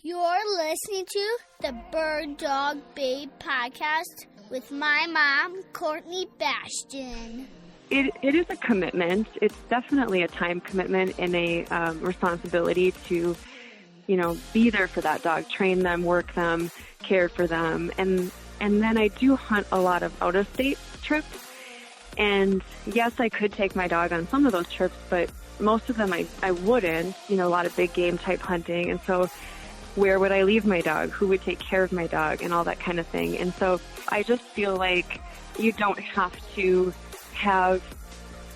You're listening to the Bird Dog Babe podcast with my mom, Courtney Bastion. It is a commitment. It's definitely a time commitment and a responsibility to, be there for that dog, train them, work them, care for them. And then I do hunt a lot of out-of-state trips. And yes, I could take my dog on some of those trips, but most of them I wouldn't, a lot of big game type hunting. And so where would I leave my dog? Who would take care of my dog and all that kind of thing? And so I just feel like you don't have to have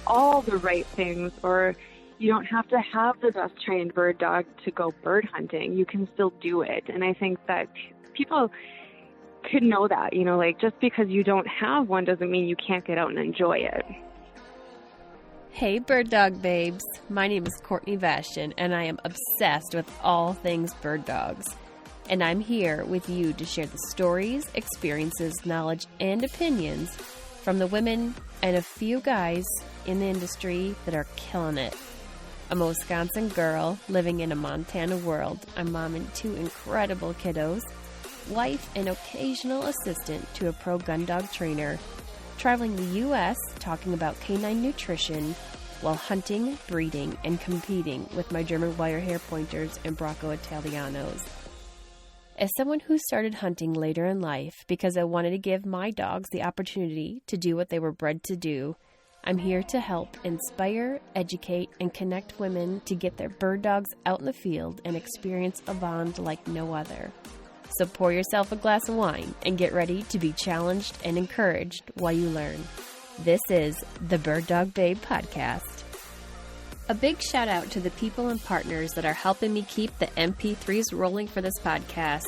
all the right things, or you don't have to have the best trained bird dog to go bird hunting. You can still do it. And I think that people could know that, just because you don't have one doesn't mean you can't get out and enjoy it. Hey, bird dog babes. My name is Courtney Bastion, and I am obsessed with all things bird dogs. And I'm here with you to share the stories, experiences, knowledge, and opinions from the women and a few guys in the industry that are killing it. I'm a Wisconsin girl living in a Montana world. I'm mom and two incredible kiddos, wife and occasional assistant to a pro gun dog trainer, traveling the U.S. talking about canine nutrition while hunting, breeding, and competing with my German wire hair pointers and Bracco Italianos. As someone who started hunting later in life because I wanted to give my dogs the opportunity to do what they were bred to do, I'm here to help inspire, educate, and connect women to get their bird dogs out in the field and experience a bond like no other. So pour yourself a glass of wine and get ready to be challenged and encouraged while you learn. This is the Bird Dog Babe podcast. A big shout out to the people and partners that are helping me keep the MP3s rolling for this podcast.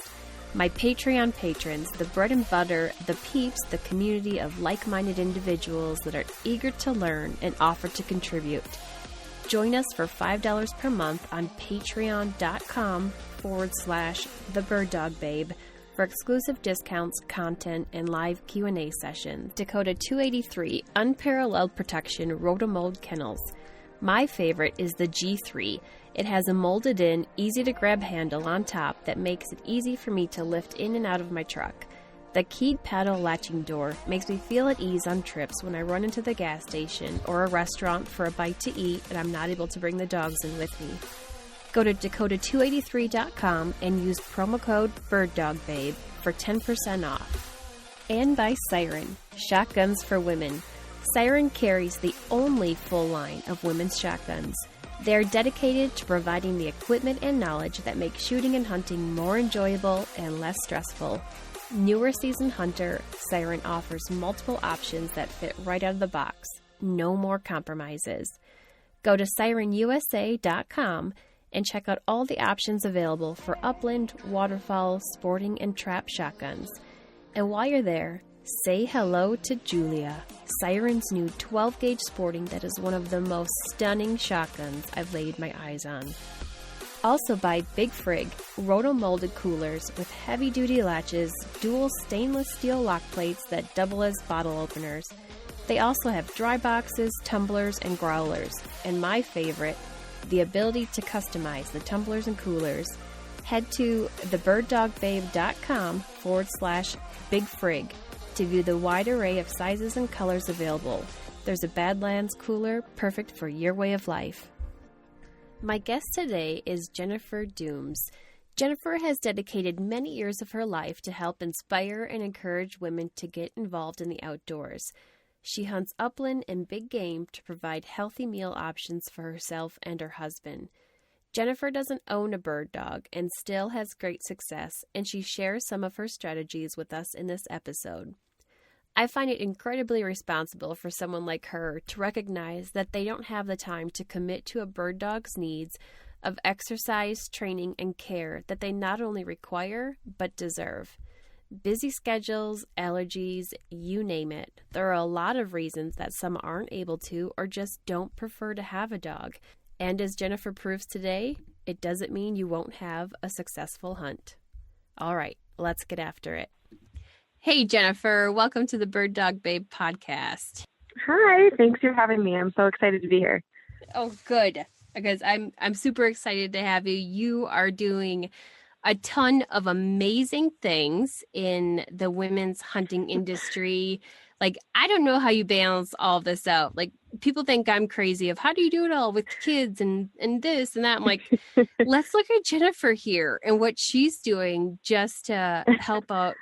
My Patreon patrons, the bread and butter, the peeps, the community of like-minded individuals that are eager to learn and offer to contribute. Join us for $5 per month on patreon.com/thebirddogbabe for exclusive discounts, content, and live Q&A sessions. Dakota 283 Unparalleled Protection Rotomold Kennels. My favorite is the G3. It has a molded-in, easy-to-grab handle on top that makes it easy for me to lift in and out of my truck. The keyed paddle latching door makes me feel at ease on trips when I run into the gas station or a restaurant for a bite to eat and I'm not able to bring the dogs in with me. Go to Dakota283.com and use promo code BIRDDOGBABE for 10% off. And by Siren, shotguns for women. Siren carries the only full line of women's shotguns. They are dedicated to providing the equipment and knowledge that make shooting and hunting more enjoyable and less stressful. Newer seasoned hunter, Siren offers multiple options that fit right out of the box. No more compromises. Go to sirenusa.com and check out all the options available for upland, waterfowl, sporting, and trap shotguns. And while you're there, say hello to Julia, Siren's new 12-gauge sporting that is one of the most stunning shotguns I've laid my eyes on. Also by Big Frig, roto-molded coolers with heavy-duty latches, dual stainless steel lock plates that double as bottle openers. They also have dry boxes, tumblers, and growlers. And my favorite, the ability to customize the tumblers and coolers. Head to thebirddogbabe.com/bigfrig to view the wide array of sizes and colors available. There's a Badlands cooler perfect for your way of life. My guest today is Jennifer Dums. Jennifer has dedicated many years of her life to help inspire and encourage women to get involved in the outdoors. She hunts upland and big game to provide healthy meal options for herself and her husband. Jennifer doesn't own a bird dog and still has great success, and she shares some of her strategies with us in this episode. I find it incredibly responsible for someone like her to recognize that they don't have the time to commit to a bird dog's needs of exercise, training, and care that they not only require, but deserve. Busy schedules, allergies, you name it. There are a lot of reasons that some aren't able to or just don't prefer to have a dog. And as Jennifer proves today, it doesn't mean you won't have a successful hunt. All right, let's get after it. Hey, Jennifer, welcome to the Bird Dog Babe podcast. Hi, thanks for having me. I'm so excited to be here. Oh, good. Because I'm super excited to have you. You are doing a ton of amazing things in the women's hunting industry. Like, I don't know how you balance all this out. Like, people think I'm crazy of how do you do it all with kids and this and that. I'm like, let's look at Jennifer here and what she's doing just to help out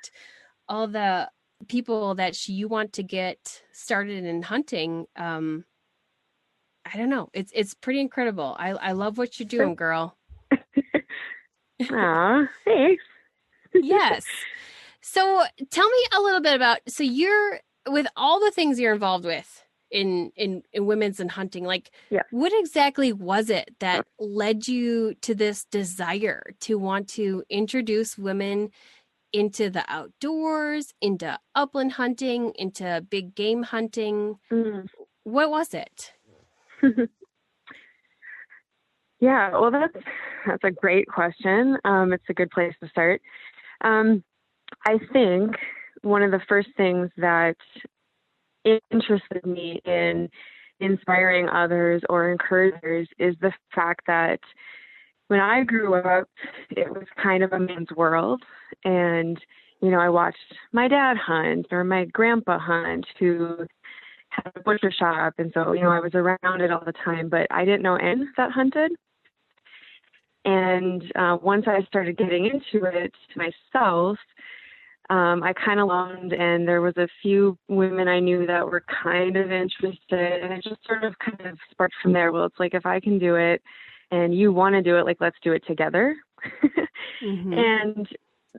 all the people that you want to get started in hunting. I don't know. It's pretty incredible. I love what you're doing, girl. Aw, thanks. Yes. So tell me a little bit about, so you're, with all the things you're involved with in women's and hunting, like what exactly was it that led you to this desire to want to introduce women into the outdoors, into upland hunting, into big game hunting? What was it? Yeah, well, that's a great question. It's a good place to start. I think one of the first things that interested me in inspiring others or encouragers is the fact that when I grew up, it was kind of a man's world. And, I watched my dad hunt or my grandpa hunt, who had a butcher shop. And so, I was around it all the time, but I didn't know anyone that hunted. And once I started getting into it myself, I kind of learned, and there was a few women I knew that were kind of interested, and it just sort of kind of sparked from there. Well, it's like, if I can do it and you want to do it, like, let's do it together. And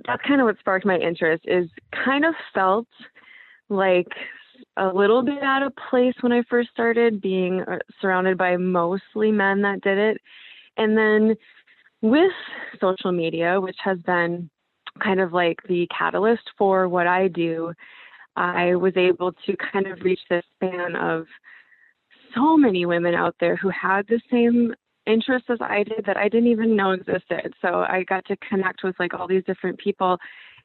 that's kind of what sparked my interest, is kind of felt like a little bit out of place when I first started, being surrounded by mostly men that did it. And then with social media, which has been kind of like the catalyst for what I do, I was able to kind of reach this span of so many women out there who had the same interests as I did that I didn't even know existed. So I got to connect with like all these different people,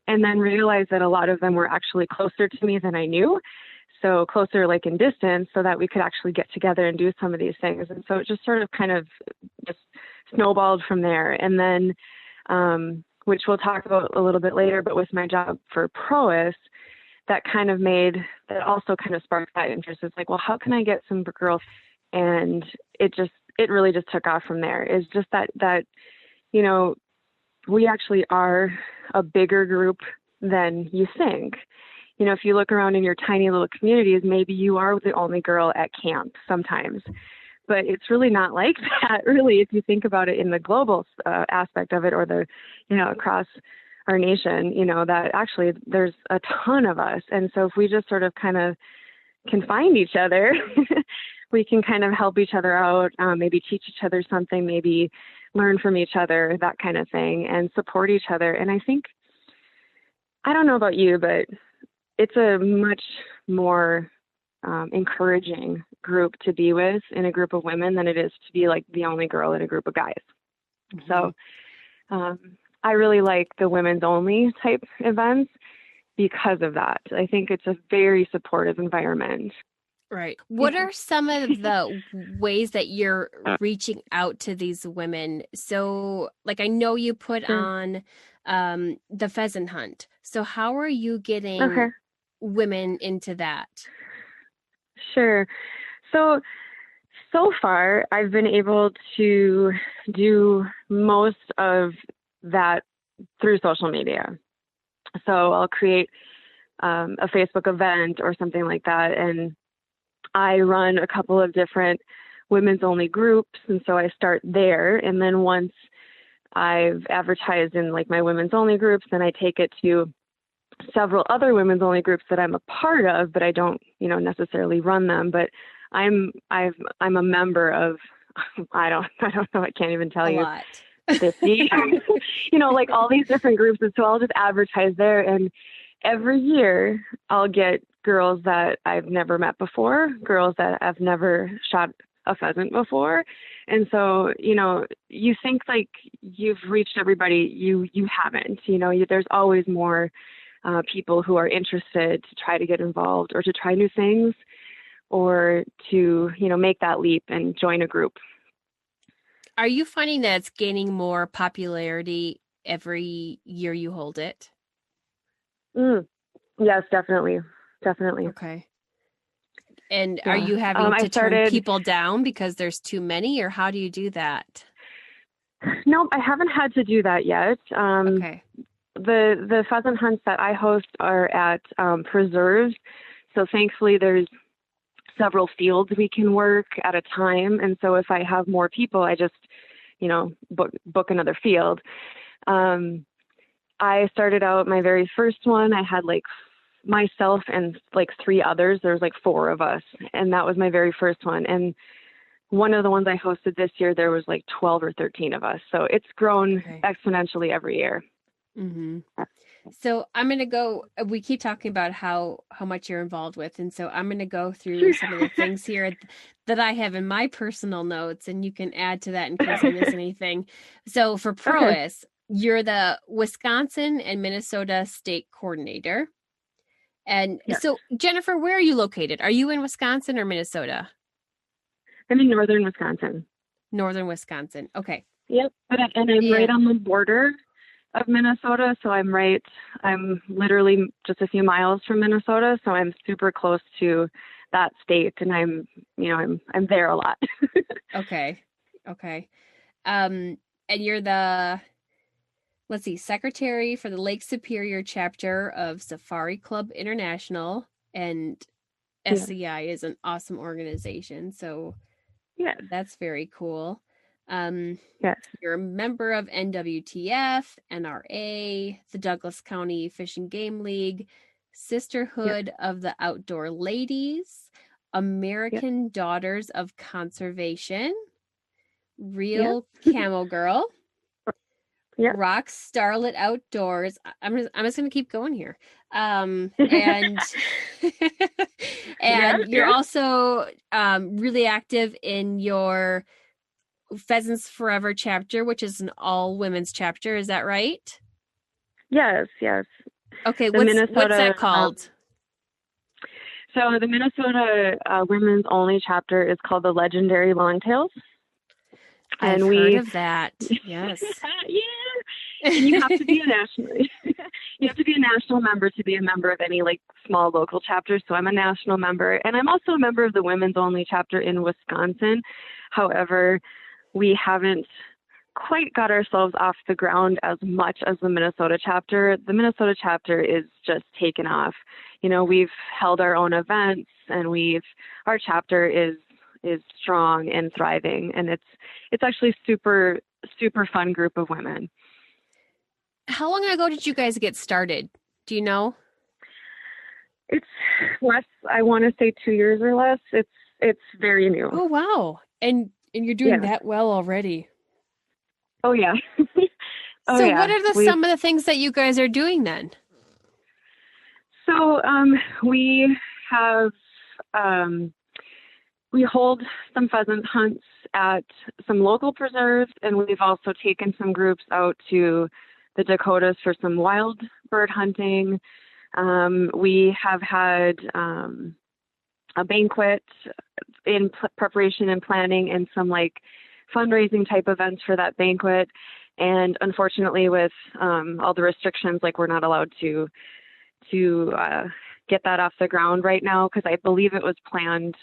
and then realize that a lot of them were actually closer to me than I knew. So closer, like in distance, so that we could actually get together and do some of these things. And so it just sort of kind of just snowballed from there. And then, which we'll talk about a little bit later, but with my job for Prois, that also kind of sparked that interest. It's like, well, how can I get some girls? And it really just took off from there. It's just that, we actually are a bigger group than you think. If you look around in your tiny little communities, maybe you are the only girl at camp sometimes, but it's really not like that, really, if you think about it in the global aspect of it, or the, across our nation, that actually there's a ton of us. And so if we just sort of kind of can find each other, we can kind of help each other out, maybe teach each other something, maybe learn from each other, that kind of thing, and support each other. And I think, I don't know about you, but it's a much more encouraging group to be with in a group of women than it is to be like the only girl in a group of guys. So I really like the women's only type events because of that. I think it's a very supportive environment. Right. What are some of the ways that you're reaching out to these women? So, like, I know you put on the pheasant hunt. So how are you getting women into that? Sure. So far, I've been able to do most of that through social media. So I'll create a Facebook event or something like that, and I run a couple of different women's only groups, and so I start there. And then once I've advertised in like my women's only groups, then I take it to several other women's only groups that I'm a part of, but I don't, necessarily run them. But I'm a member of, I don't know, I can't even tell you. 50, like all these different groups. And so I'll just advertise there. And every year I'll get girls that I've never met before, girls that have never shot a pheasant before. And so, you think like you've reached everybody, you haven't, there's always more people who are interested to try to get involved or to try new things or to, make that leap and join a group. Are you finding that it's gaining more popularity every year you hold it? Yes, definitely. Definitely. Okay. And Yeah. are you having to turn started, people down because there's too many, or how do you do that? nope, I haven't had to do that yet. Okay. The pheasant hunts that I host are at preserves. So thankfully there's several fields we can work at a time. And so if I have more people, I just, book another field. I started out my very first one. I had like myself and like 3 others. There's like 4 of us. And that was my very first one. And one of the ones I hosted this year, there was like 12 or 13 of us. So it's grown exponentially every year. Mm-hmm. So I'm going to go, we keep talking about how much you're involved with. And so I'm going to go through some of the things here that I have in my personal notes, and you can add to that in case I miss anything. So for Prois, you're the Wisconsin and Minnesota state coordinator. And so Jennifer, where are you located? Are you in Wisconsin or Minnesota? I'm in northern Wisconsin. Northern Wisconsin. Okay. Yep. And I'm right on the border of Minnesota. So I'm literally just a few miles from Minnesota. So I'm super close to that state, and I'm there a lot. Okay. And you're the, secretary for the Lake Superior chapter of Safari Club International, and SCI is an awesome organization. So that's very cool. You're a member of NWTF, NRA, the Douglas County Fish and Game League, Sisterhood of the Outdoor Ladies, American Daughters of Conservation, Real Camo Girl, Rock Starlet Outdoors. I'm just going to keep going here. And you're also really active in your Pheasants Forever chapter, which is an all women's chapter. Is that right? Yes. Okay. What's that called? So the Minnesota women's only chapter is called the Legendary Longtails. I've heard of that. Yes. And you have to be a national member to be a member of any like small local chapter. So I'm a national member, and I'm also a member of the women's only chapter in Wisconsin. However, we haven't quite got ourselves off the ground as much as the Minnesota chapter. The Minnesota chapter is just taken off. We've held our own events, and our chapter is strong and thriving, and it's actually super, super fun group of women. How long ago did you guys get started? Do you know? It's less, I want to say 2 years or less. It's very new. Oh, wow. And you're doing that well already. Oh, yeah. So what are some of the things that you guys are doing then? So we have, we hold some pheasant hunts at some local preserves, and we've also taken some groups out to the Dakotas for some wild bird hunting. We have had a banquet in preparation and planning, and some like fundraising type events for that banquet. And unfortunately, with all the restrictions, like we're not allowed to get that off the ground right now, because I believe it was planned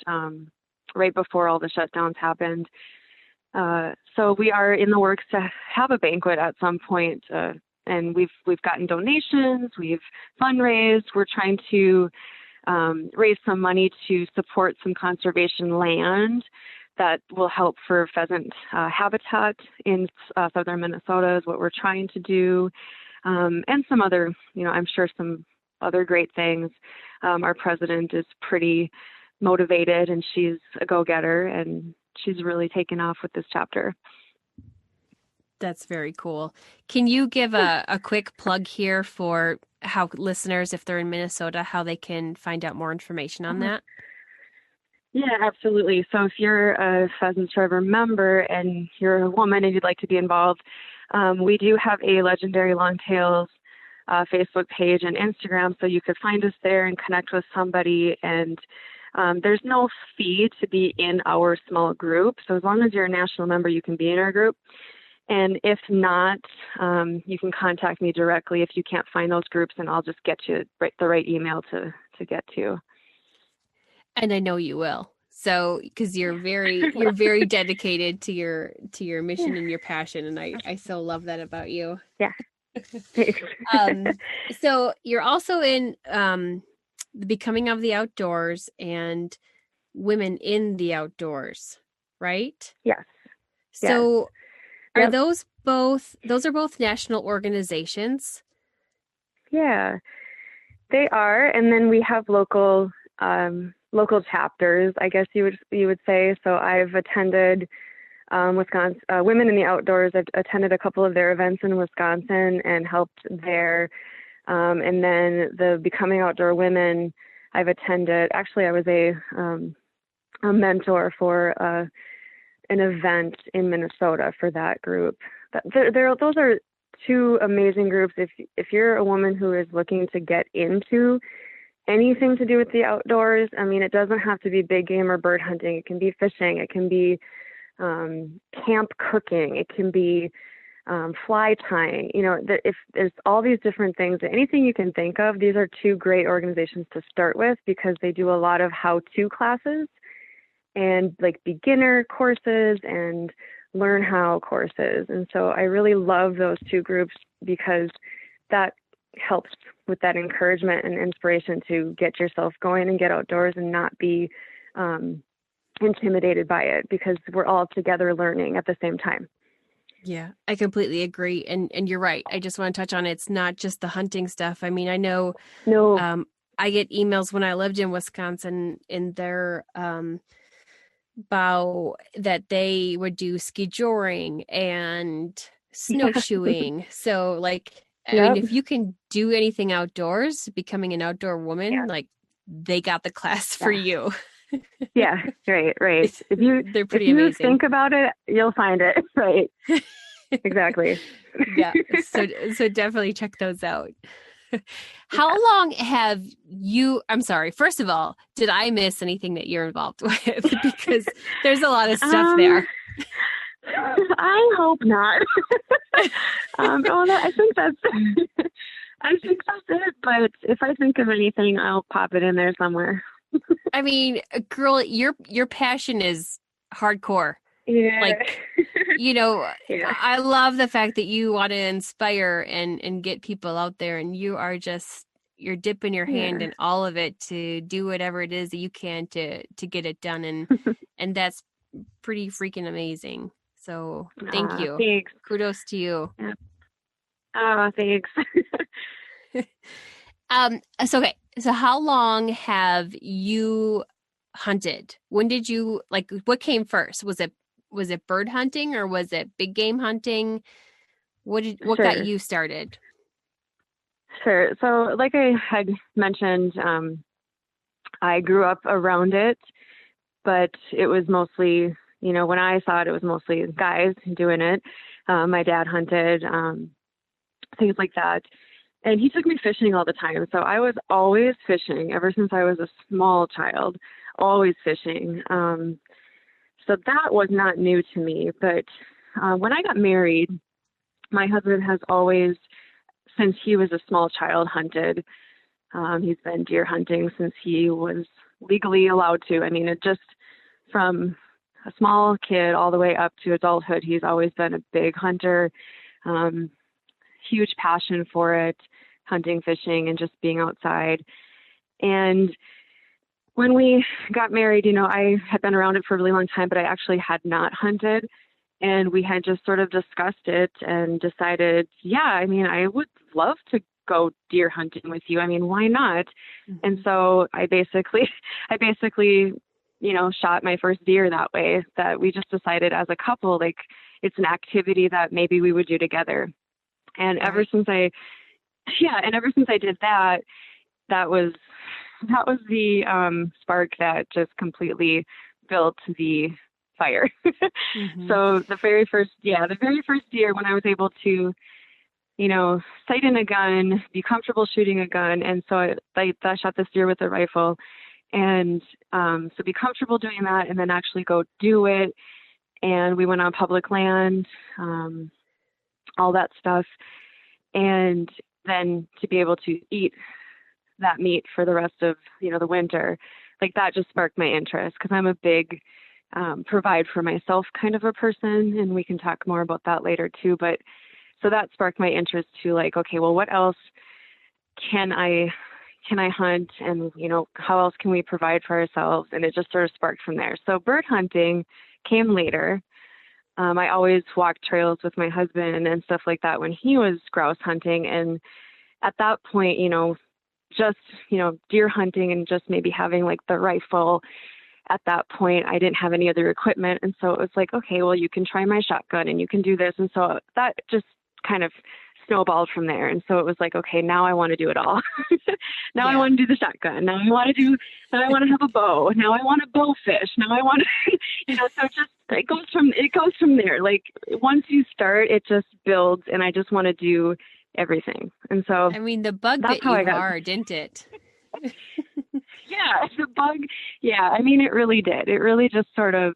right before all the shutdowns happened. So we are in the works to have a banquet at some point, and we've gotten donations, we've fundraised. We're trying to raise some money to support some conservation land that will help for pheasant habitat in southern Minnesota is what we're trying to do, and some other, I'm sure some other great things. Our president is pretty motivated, and she's a go-getter, and she's really taken off with this chapter. That's very cool. Can you give a quick plug here for how listeners, if they're in Minnesota, how they can find out more information on that? Yeah, absolutely. So if you're a Pheasants Forever member and you're a woman and you'd like to be involved, we do have a Legendary Longtails Facebook page and Instagram, so you could find us there and connect with somebody. And there's no fee to be in our small group. So as long as you're a national member, you can be in our group. And if not, you can contact me directly if you can't find those groups, and I'll just get you the right email to get to. And I know you will. So, because you're very dedicated to your mission and your passion, and I so love that about you. Yeah. So you're also in the Becoming of the Outdoors and Women in the Outdoors, right? Yes. So Yes. are those are both national organizations? Yeah, they are. And then we have local chapters, I guess you would say. So I've attended Wisconsin Women in the Outdoors. I've attended a couple of their events in Wisconsin and helped there. And then the Becoming Outdoor Women, I've attended. Actually, I was a mentor for an event in Minnesota for that group. Those are two amazing groups. If you're a woman who is looking to get into anything to do with the outdoors, I mean, it doesn't have to be big game or bird hunting. It can be fishing. It can be camp cooking. It can be fly tying. If there's all these different things, anything you can think of, these are two great organizations to start with because they do a lot of how-to classes and like beginner courses and learn how courses. And so I really love those two groups because that helps with that encouragement and inspiration to get yourself going and get outdoors and not be intimidated by it because we're all together learning at the same time. Yeah, I completely agree. And you're right. I just want to touch on it. It's not just the hunting stuff. I mean, I know I get emails when I lived in Wisconsin in their bow that they would do ski joring and snowshoeing. So like, I mean, if you can do anything outdoors, becoming an outdoor woman, like they got the class for you. Yeah, right. They're pretty amazing. Think about it, you'll find it. Right. Exactly. Yeah. So definitely check those out. How long have you, I'm sorry, first of all, did I miss anything that you're involved with? Because there's a lot of stuff there. I hope not. I think that's it. But if I think of anything, I'll pop it in there somewhere. I mean, girl, your passion is hardcore. Yeah. Like, I love the fact that you want to inspire and get people out there, and you're dipping your hand in all of it to do whatever it is that you can to get it done. And that's pretty freaking amazing. So thank you. Thanks. Kudos to you. Yeah. Oh, thanks. So how long have you hunted? When did you, what came first? Was it bird hunting or was it big game hunting? What got you started? Sure. So like I had mentioned, I grew up around it, but it was mostly, when I saw it, it was mostly guys doing it. My dad hunted, things like that. And he took me fishing all the time. So I was always fishing ever since I was a small child, always fishing. So that was not new to me. But when I got married, my husband has always, since he was a small child, hunted. He's been deer hunting since he was legally allowed to. I mean, it just from a small kid all the way up to adulthood, he's always been a big hunter. Huge passion for it, hunting, fishing, and just being outside. And when we got married, I had been around it for a really long time, but I actually had not hunted. And we had just sort of discussed it and decided, I would love to go deer hunting with you. I mean, why not? Mm-hmm. And so I basically, shot my first deer that way, that we just decided as a couple, like it's an activity that maybe we would do together. And ever since I did that, that was the spark that just completely built the fire. Mm-hmm. So the very first deer, when I was able to, sight in a gun, be comfortable shooting a gun, and so I shot this deer with a rifle, and so be comfortable doing that, and then actually go do it. And we went on public land. all that stuff. And then to be able to eat that meat for the rest of, the winter, like that just sparked my interest, because I'm a big provide for myself kind of a person. And we can talk more about that later too. But so that sparked my interest to like, okay, well, what else can I hunt, and, how else can we provide for ourselves? And it just sort of sparked from there. So bird hunting came later. I always walked trails with my husband and stuff like that when he was grouse hunting. And at that point, just, deer hunting and just maybe having like the rifle at that point, I didn't have any other equipment. And so it was like, okay, well, you can try my shotgun and you can do this. And so that just kind of snowballed from there. And so it was like, okay, now I want to do it all. Now I want to do the shotgun. Now I want to have a bow. Now I want to bow fish. Now I want to, so it goes from there. Like once you start, it just builds, and I just want to do everything. And so, I mean, the bug bit you hard, didn't it? Yeah, the bug. Yeah. I mean, it really did. It really just sort of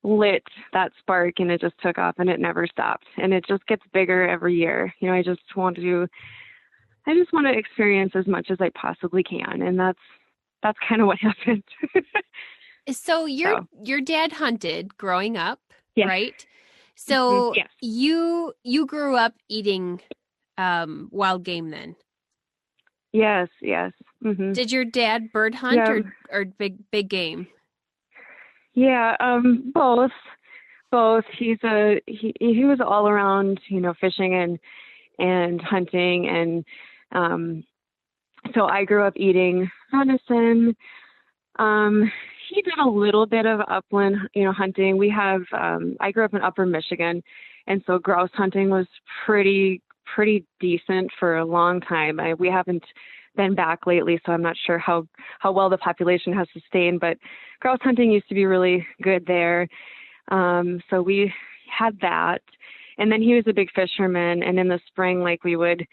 lit that spark, and it just took off, and it never stopped, and it just gets bigger every year. I just want to experience as much as I possibly can, and that's kind of what happened. So your dad hunted growing up, yes. Right? So yes. you grew up eating wild game then? Yes. Mm-hmm. Did your dad bird hunt or big game? Yeah, both. He was all around, fishing and hunting, and so I grew up eating venison. He did a little bit of upland, hunting. We have I grew up in Upper Michigan, and so grouse hunting was pretty decent for a long time. We haven't been back lately, so I'm not sure how well the population has sustained, but grouse hunting used to be really good there. So we had that. And then he was a big fisherman, and in the spring, like, we would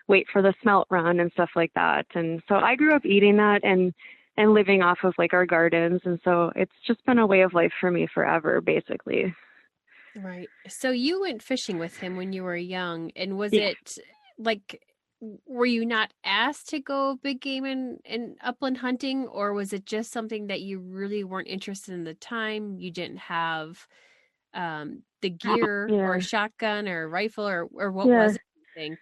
wait for the smelt run and stuff like that. And so I grew up eating that and living off of like our gardens. And so it's just been a way of life for me forever, basically. Right. So you went fishing with him when you were young, and was it like, were you not asked to go big game and upland hunting, or was it just something that you really weren't interested in the time? You didn't have the gear or a shotgun or a rifle or what was it, you think?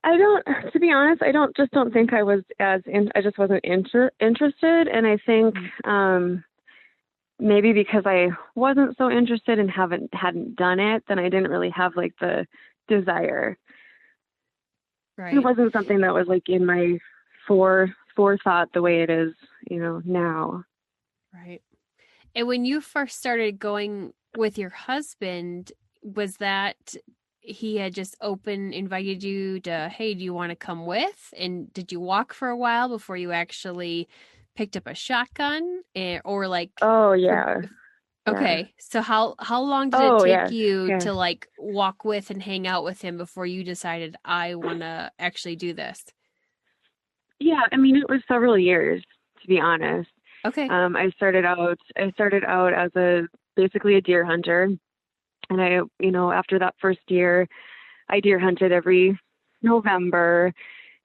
To be honest, I don't think I was I just wasn't interested. And I think maybe because I wasn't so interested and hadn't done it, then I didn't really have like the desire. Right. It wasn't something that was like in my forethought the way it is, now. Right. And when you first started going with your husband, was that he had just invited you to, hey, do you want to come with? And did you walk for a while before you actually picked up a shotgun, or like? Oh yeah. Okay. Yeah. So how long did it take you to like walk with and hang out with him before you decided I want to actually do this? Yeah, I mean, it was several years, to be honest. Okay. I started out as basically a deer hunter. And I, after that first year, I deer hunted every November,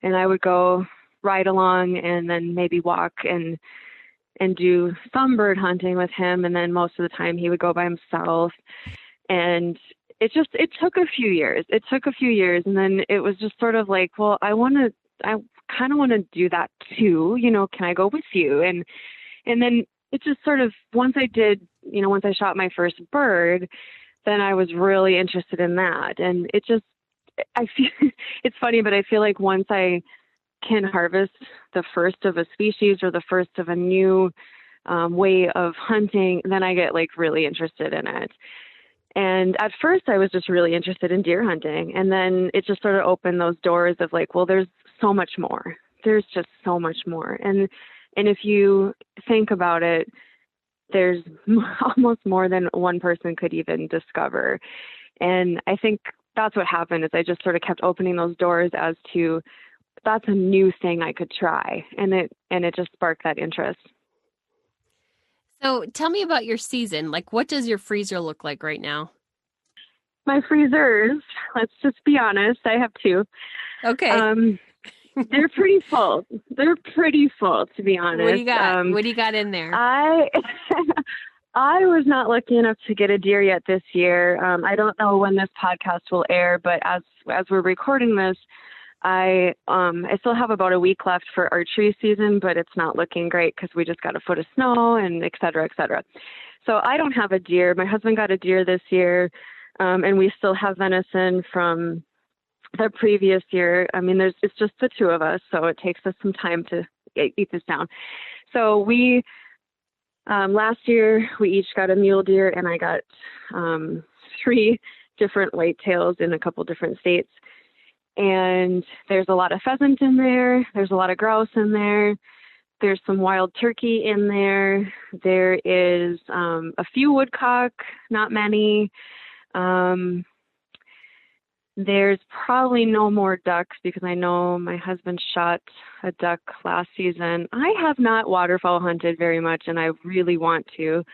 and I would go ride along and then maybe walk and do some bird hunting with him. And then most of the time he would go by himself. And it took a few years. And then it was just sort of like, well, I kind of want to do that too. Can I go with you? And then it just sort of, once I shot my first bird, then I was really interested in that. And I feel, it's funny, but I feel like once I can harvest the first of a species or the first of a new way of hunting, then I get like really interested in it. And at first I was just really interested in deer hunting. And then it just sort of opened those doors of like, well, there's so much more. There's just so much more. And if you think about it, there's almost more than one person could even discover. And I think that's what happened, is I just sort of kept opening those doors as to, that's a new thing I could try. And it just sparked that interest. So tell me about your season. Like, what does your freezer look like right now? my freezers, let's just be honest, I have two. Okay. They're pretty full. They're pretty full, to be honest. What do you got? What do you got in there? I was not lucky enough to get a deer yet this year. I don't know when this podcast will air, but as we're recording this, I still have about a week left for archery season, but it's not looking great because we just got a foot of snow and et cetera, et cetera. So I don't have a deer. My husband got a deer this year, and we still have venison from the previous year. I mean, it's just the two of us, so it takes us some time to eat this down. So we, last year, we each got a mule deer, and I got 3 different whitetails in a couple different states. And there's a lot of pheasant in there. There's a lot of grouse in there. There's some wild turkey in there. There is a few woodcock, not many. There's probably no more ducks because I know my husband shot a duck last season. I have not waterfowl hunted very much, and I really want to.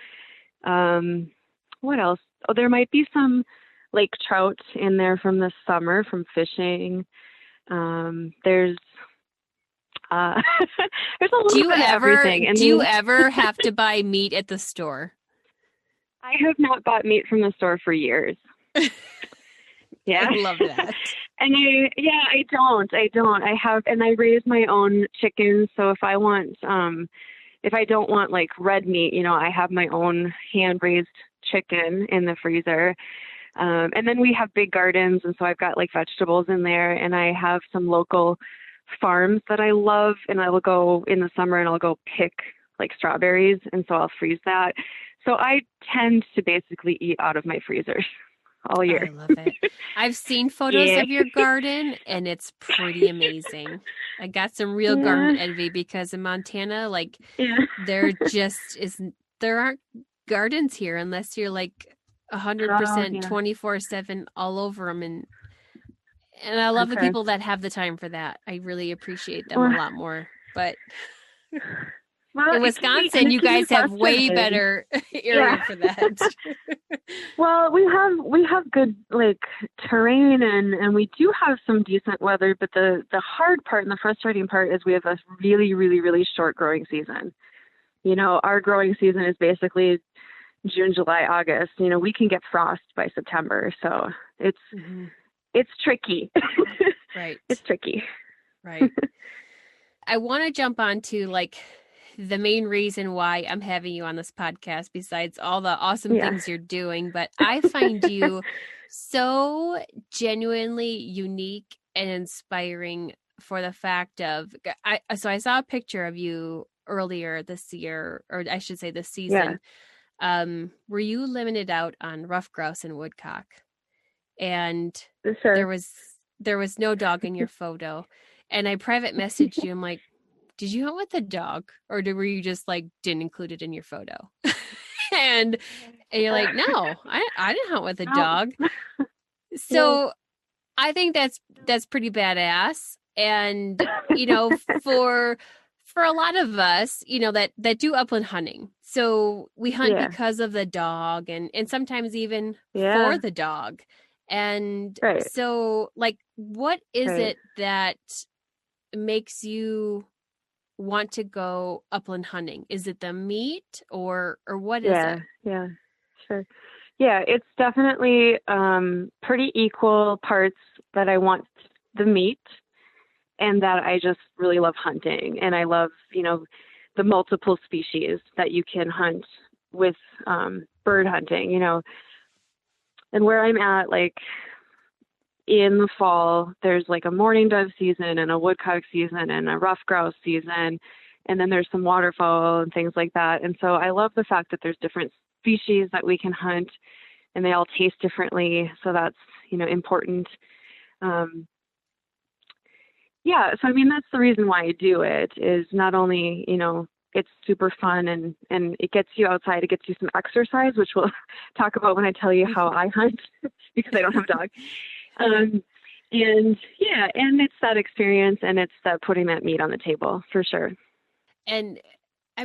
What else? Oh, there might be some lake trout in there from this summer from fishing. There's a little bit of everything. And do you ever have to buy meat at the store? I have not bought meat from the store for years. Yeah. I love that. And I don't. I raise my own chickens. So if I don't want like red meat, I have my own hand raised chicken in the freezer. And then we have big gardens. And so I've got like vegetables in there, and I have some local farms that I love, and I will go in the summer and I'll go pick like strawberries. And so I'll freeze that. So I tend to basically eat out of my freezers all year. I love it. I've seen photos of your garden, and it's pretty amazing. I got some real garden envy because in Montana, there aren't gardens here unless you're like 100% 24/7 all over them. And I love the people that have the time for that. I really appreciate them a lot more. But in Wisconsin, you guys have way better area for that. Well, we have good like terrain, and we do have some decent weather, but the hard part and the frustrating part is we have a really, really, really short growing season. Our growing season is basically June, July, August. We can get frost by September, so it's tricky. Right. It's tricky. Right. I want to jump on to the main reason why I'm having you on this podcast, besides all the awesome things you're doing, but I find you so genuinely unique and inspiring for the fact of, so I saw a picture of you earlier this year, or I should say this season, where you limited out on rough grouse and woodcock, and there was no dog in your photo, and I private messaged you. I'm like, did you hunt with a dog, or were you just didn't include it in your photo? and you're like, no, I didn't hunt with a dog. So I think that's pretty badass. And, for a lot of us, that do upland hunting. So we hunt because of the dog and sometimes even for the dog. And so what is it that makes you want to go upland hunting? Is it the meat or what is it? Yeah, sure. Yeah, it's definitely pretty equal parts that I want the meat and that I just really love hunting. And I love, the multiple species that you can hunt with bird hunting, and where I'm at, in the fall, there's a mourning dove season and a woodcock season and a rough grouse season. And then there's some waterfowl and things like that. And so I love the fact that there's different species that we can hunt and they all taste differently. So that's, important. So, that's the reason why I do it is not only, it's super fun and it gets you outside, it gets you some exercise, which we'll talk about when I tell you how I hunt because I don't have a dog. And it's that experience and it's that putting that meat on the table for sure. And I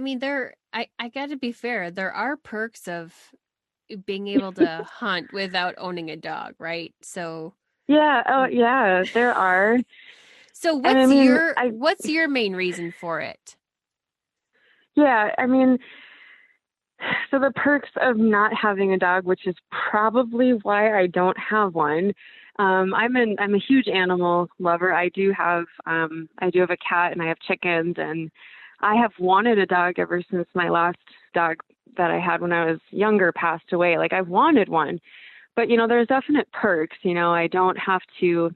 got to be fair. There are perks of being able to hunt without owning a dog, right? So Yeah. Oh, yeah. There are. so And I mean, what's your main reason for it? yeah. I mean, so the perks of not having a dog, which is probably why I don't have one. I'm a huge animal lover. I do have a cat and I have chickens, and I have wanted a dog ever since my last dog that I had when I was younger passed away. Like, I've wanted one, but there's definite perks. I don't have to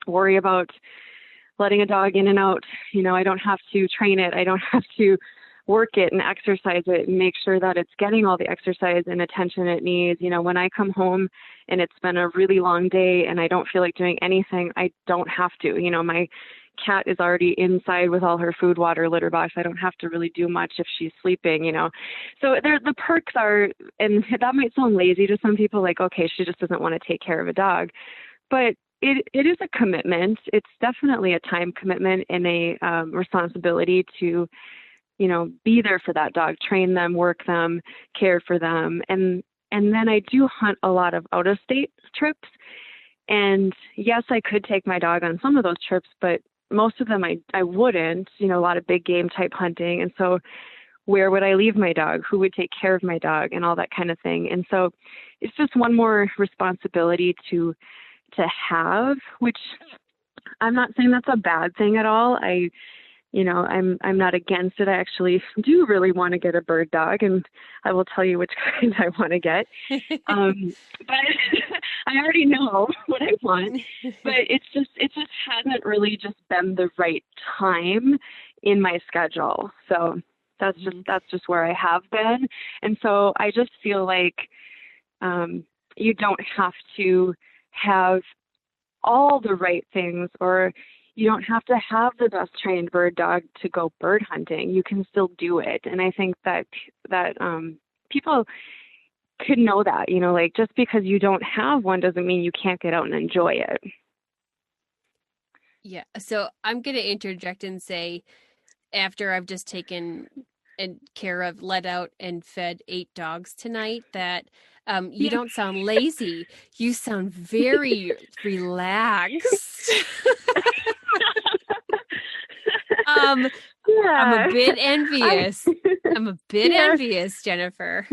worry about letting a dog in and out. I don't have to train it. I don't have to work it and exercise it and make sure that it's getting all the exercise and attention it needs. When I come home and it's been a really long day and I don't feel like doing anything, I don't have to. My cat is already inside with all her food, water, litter box. I don't have to really do much if she's sleeping. So the perks are, and that might sound lazy to some people, like, okay, she just doesn't want to take care of a dog. But it is a commitment. It's definitely a time commitment and a responsibility to be there for that dog, train them, work them, care for them. And then I do hunt a lot of out of state trips. And yes, I could take my dog on some of those trips, but most of them I wouldn't, a lot of big game type hunting. And so where would I leave my dog? Who would take care of my dog and all that kind of thing? And so it's just one more responsibility to have, which I'm not saying that's a bad thing at all. I'm not against it. I actually do really want to get a bird dog, and I will tell you which kind I want to get. But I already know what I want. But it just hasn't really just been the right time in my schedule. So that's just where I have been. And so I just feel like you don't have to have all the right things, or you don't have to have the best trained bird dog to go bird hunting. You can still do it. And I think that people could know that, like, just because you don't have one doesn't mean you can't get out and enjoy it. Yeah. So I'm going to interject and say, after I've just taken care of, let out and fed 8 dogs tonight, that you don't sound lazy. You sound very relaxed. Yeah. I'm a bit envious. I'm a bit envious, Jennifer.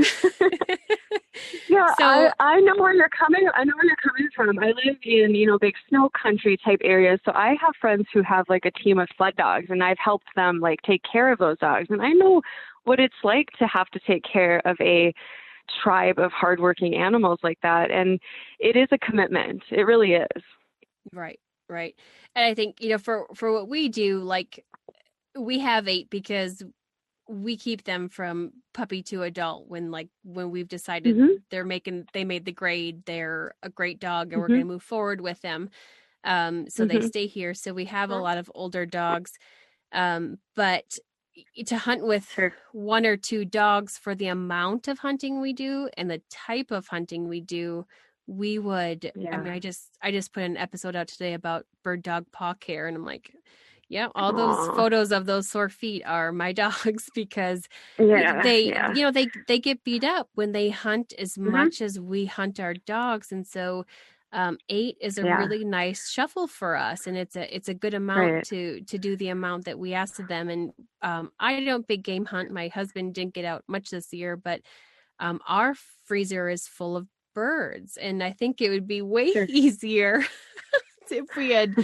Yeah, so I know where you're coming. I know where you're coming from. I live in big snow country type areas, so I have friends who have like a team of sled dogs, and I've helped them like take care of those dogs, and I know what it's like to have to take care of a tribe of hardworking animals like that, and it is a commitment. It really is. Right. And I think for what we do, like, we have 8 because we keep them from puppy to adult when we've decided they made the grade, they're a great dog, and we're going to move forward with them. So they stay here. So we have a lot of older dogs. But to hunt with 1 or 2 dogs, for the amount of hunting we do and the type of hunting we do, we would, I mean, I just put an episode out today about bird dog paw care, and I'm like, yeah, all those photos of those sore feet are my dogs, because they get beat up when they hunt as much as we hunt our dogs. And so 8 is a really nice shuffle for us, and it's a good amount to do the amount that we asked of them. And I don't big game hunt. My husband didn't get out much this year, but our freezer is full of birds, and I think it would be way easier if we had,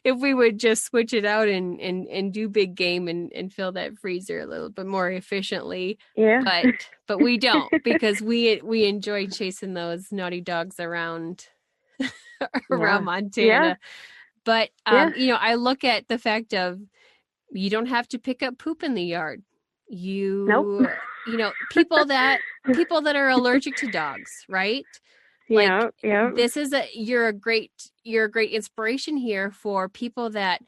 if we would just switch it out and do big game and fill that freezer a little bit more efficiently. Yeah. But we don't, because we enjoy chasing those naughty dogs around Montana. Yeah. But I look at the fact of, you don't have to pick up poop in the yard. People that are allergic to dogs, right? This is you're a great inspiration here for people that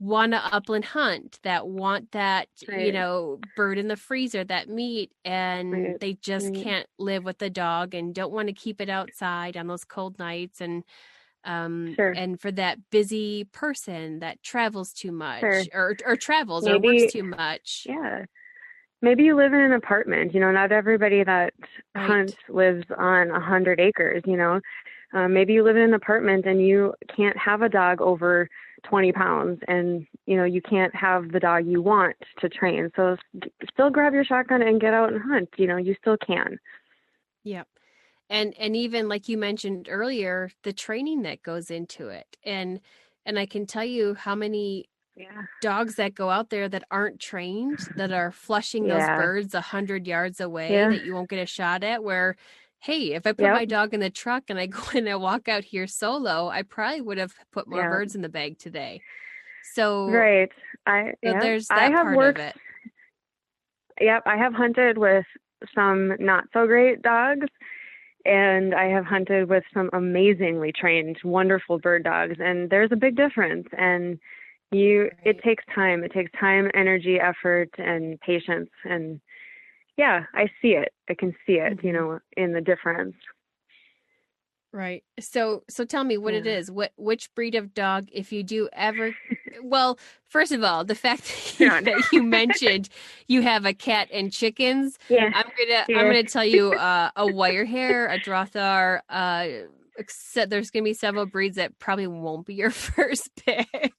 want to upland hunt, that want that, bird in the freezer, that meat, and they just can't live with the dog and don't want to keep it outside on those cold nights. And and for that busy person that travels too much or travels or works too much. Yeah. maybe you live in an apartment. Not everybody that Right. hunts lives on 100 acres. Maybe you live in an apartment and you can't have a dog over 20 pounds, and you can't have the dog you want to train. So still grab your shotgun and get out and hunt. You still can. Yep. And even like you mentioned earlier, the training that goes into it. And I can tell you how many dogs that go out there that aren't trained, that are flushing those birds 100 yards away that you won't get a shot at, where, hey, if I put my dog in the truck and I go and I walk out here solo, I probably would have put more birds in the bag today. So right. there's that part of it. Yep. I have hunted with some not so great dogs, and I have hunted with some amazingly trained, wonderful bird dogs. And there's a big difference. And it takes time. It takes time, energy, effort, and patience. And I see it. I can see it, in the difference. Right. So tell me what it is. Which breed of dog, if you do ever, well, first of all, the fact that you mentioned you have a cat and chickens, I'm gonna tell you a wire hair, a Drothar, there's gonna be several breeds that probably won't be your first pick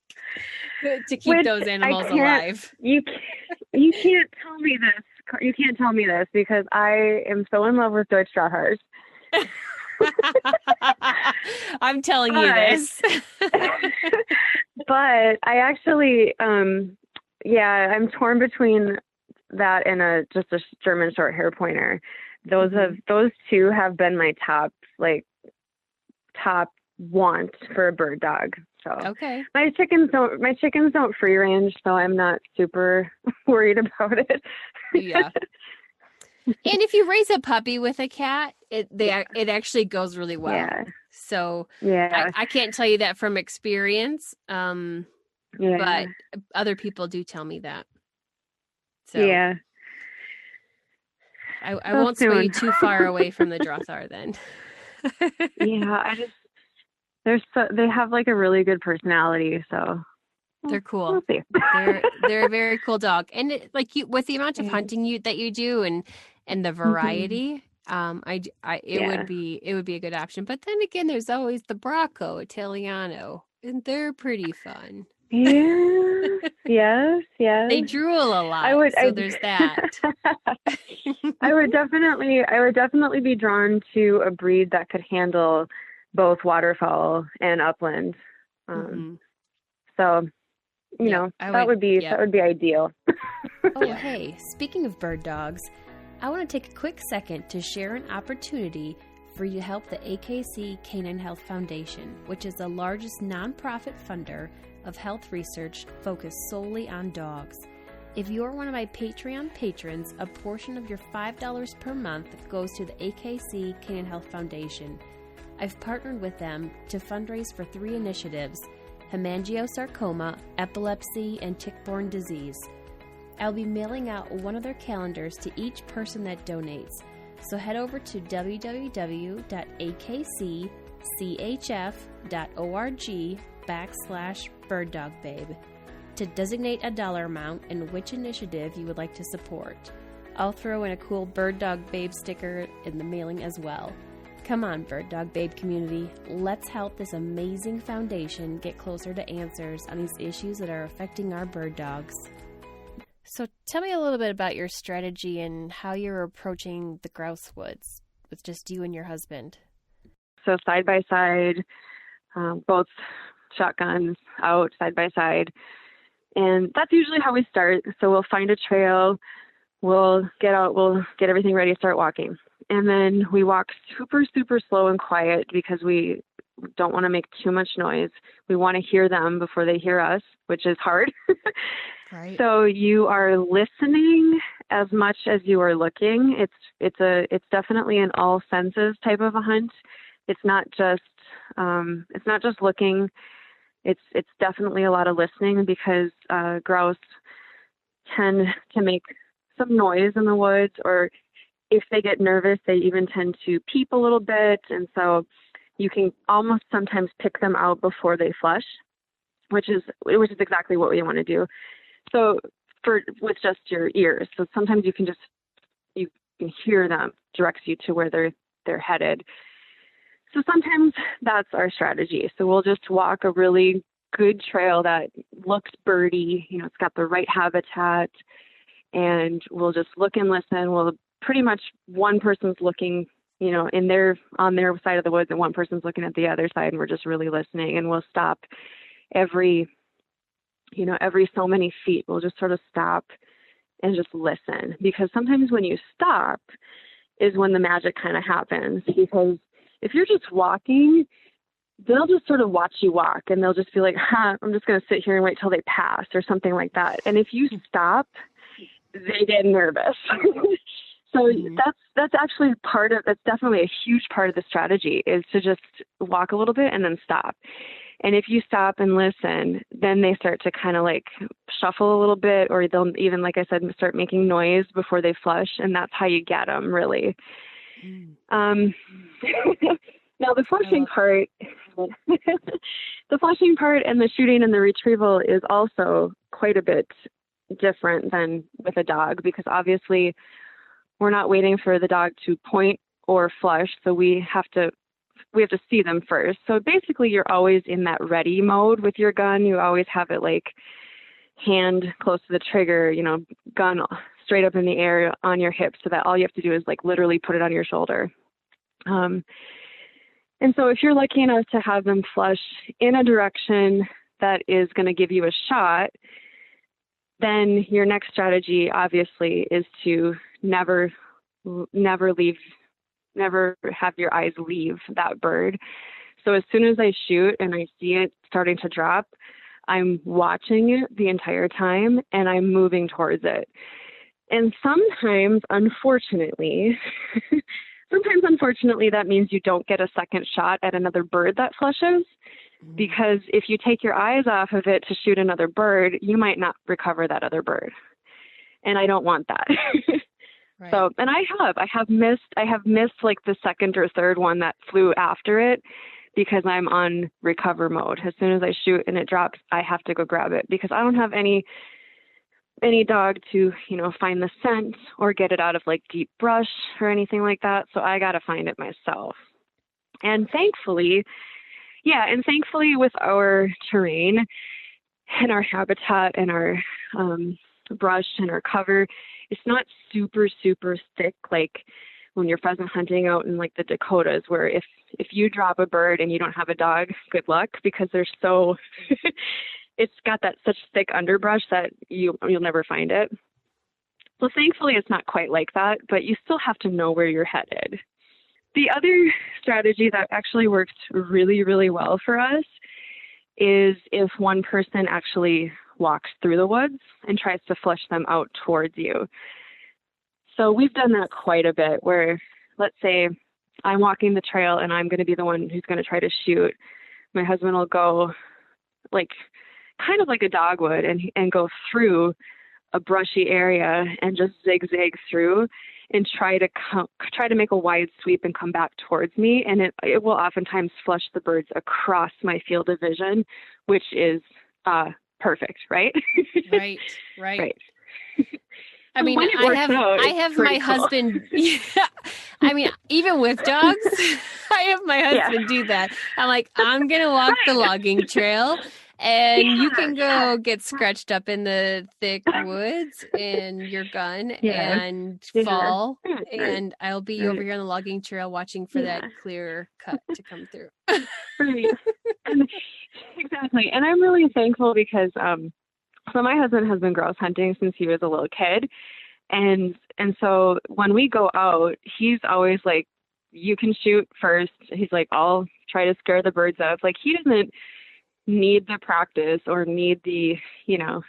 to keep those animals alive. You can't tell me this. You can't tell me this because I am so in love with Deutsch Drothars. I'm telling you this. But I actually, I'm torn between that and just a German short hair pointer. Those two have been my top want for a bird dog. So okay. My chickens don't free range, so I'm not super worried about it. Yeah. And if you raise a puppy with a cat, it actually goes really well. Yeah. So I can't tell you that from experience. But other people do tell me that. So I won't sway you too far away from the Drothar then. They have like a really good personality, so they're cool. We'll see. They're a very cool dog, and with the amount of hunting that you do and the variety, it would be a good option. But then again, there's always the Bracco Italiano, and they're pretty fun. Yes. They drool a lot, there's that. I would definitely be drawn to a breed that could handle both waterfowl and upland. So, that would be ideal. Oh, hey, speaking of bird dogs, I want to take a quick second to share an opportunity for you to help the AKC Canine Health Foundation, which is the largest nonprofit funder of health research focused solely on dogs. If you're one of my Patreon patrons, a portion of your $5 per month goes to the AKC Canine Health Foundation. I've partnered with them to fundraise for 3 initiatives: hemangiosarcoma, epilepsy, and tick-borne disease. I'll be mailing out one of their calendars to each person that donates. So head over to www.akcchf.org/birddogbabe to designate a dollar amount and which initiative you would like to support. I'll throw in a cool Bird Dog Babe sticker in the mailing as well. Come on, Bird Dog Babe community. Let's help this amazing foundation get closer to answers on these issues that are affecting our bird dogs. So tell me a little bit about your strategy and how you're approaching the grouse woods with just you and your husband. So side by side, both shotguns out side by side. And that's usually how we start. So we'll find a trail, we'll get out, we'll get everything ready to start walking. And then we walk super, super slow and quiet because we don't want to make too much noise. We want to hear them before they hear us, which is hard. Right. So you are listening as much as you are looking. It's definitely an all senses type of a hunt. It's not just looking. It's definitely a lot of listening because grouse tend to make some noise in the woods, or if they get nervous, they even tend to peep a little bit. And so you can almost sometimes pick them out before they flush, which is exactly what we want to do. So with just your ears. So sometimes you can hear them, directs you to where they're headed. So sometimes that's our strategy. So we'll just walk a really good trail that looks birdy, it's got the right habitat, and we'll just look and listen. We'll pretty much one person's looking, on their side of the woods, and one person's looking at the other side, and we're just really listening. And we'll stop every so many feet. We'll just sort of stop and just listen, because sometimes when you stop is when the magic kind of happens. Because if you're just walking, they'll just sort of watch you walk, and they'll just be like, I'm just going to sit here and wait till they pass or something like that. And if you stop, they get nervous. So that's actually that's definitely a huge part of the strategy, is to just walk a little bit and then stop. And if you stop and listen, then they start to kind of like shuffle a little bit, or they'll even, like I said, start making noise before they flush. And that's how you get them, really. Now the flushing part, the flushing part and the shooting and the retrieval is also quite a bit different than with a dog, because obviously we're not waiting for the dog to point or flush. So we have to see them first. So basically you're always in that ready mode with your gun. You always have it like hand close to the trigger, gun straight up in the air on your hip, so that all you have to do is like literally put it on your shoulder. And so if you're lucky enough to have them flush in a direction that is going to give you a shot, then your next strategy obviously is to never have your eyes leave that bird. So as soon as I shoot and I see it starting to drop, I'm watching it the entire time and I'm moving towards it. And sometimes, unfortunately, that means you don't get a second shot at another bird that flushes, because if you take your eyes off of it to shoot another bird, you might not recover that other bird. And I don't want that. Right. So, and I have missed like the second or third one that flew after it, because I'm on recover mode. As soon as I shoot and it drops, I have to go grab it, because I don't have any dog to, find the scent or get it out of like deep brush or anything like that. So I got to find it myself. And thankfully with our terrain and our habitat and our brush and our cover, it's not super, super thick like when you're pheasant hunting out in like the Dakotas, where if you drop a bird and you don't have a dog, good luck, because they're so it's got that such thick underbrush that you'll never find it. So thankfully it's not quite like that, but you still have to know where you're headed. The other strategy that actually works really, really well for us is if one person actually walks through the woods and tries to flush them out towards you. So we've done that quite a bit, where let's say I'm walking the trail and I'm going to be the one who's going to try to shoot. My husband will go like kind of like a dog would and go through a brushy area and just zigzag through and try to make a wide sweep and come back towards me. And it will oftentimes flush the birds across my field of vision, which is perfect, right? Right. Right. I mean, I have my husband. Yeah, I mean, even with dogs, I have my husband do that. I'm like, I'm going to walk the logging trail, and you can go get scratched up in the thick woods in your gun and fall, and I'll be over here on the logging trail watching for that clear cut to come through. Right. And, exactly. And I'm really thankful because so my husband has been grouse hunting since he was a little kid. And so when we go out, he's always like, you can shoot first. He's like, I'll try to scare the birds up. Like, he doesn't need the practice or need the, he does,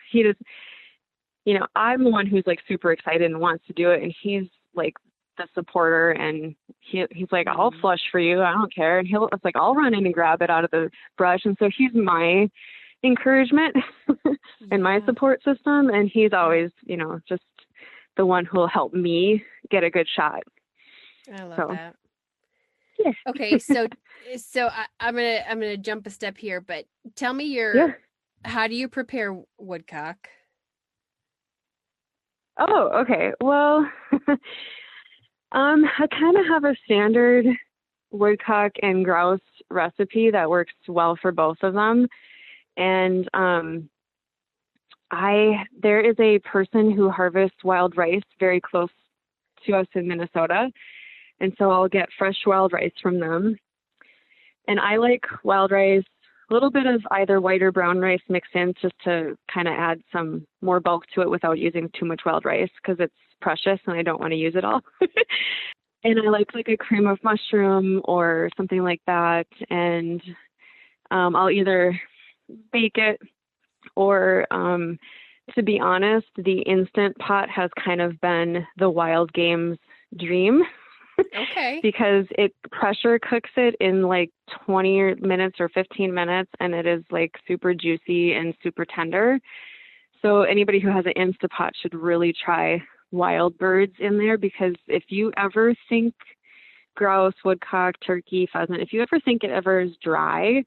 I'm the one who's like super excited and wants to do it. And he's like the supporter, and he's like, I'll flush for you. I don't care. And it's like, I'll run in and grab it out of the brush. And so he's my encouragement and my support system. And he's always, just the one who will help me get a good shot. I love that. Yeah. Okay. So I'm going to jump a step here, but tell me how do you prepare woodcock? Oh, okay. Well, I kind of have a standard woodcock and grouse recipe that works well for both of them. And there is a person who harvests wild rice very close to us in Minnesota. And so I'll get fresh wild rice from them. And I like wild rice, a little bit of either white or brown rice mixed in just to kind of add some more bulk to it without using too much wild rice because it's precious and I don't want to use it all. And I like a cream of mushroom or something like that. And I'll either bake it or, to be honest, the Instant Pot has kind of been the wild game's dream. Okay. Because it pressure cooks it in 20 minutes or 15 minutes, and it is super juicy and super tender. So anybody who has an Instapot should really try wild birds in there, because if you ever think grouse, woodcock, turkey, pheasant, if you ever think it ever is dry,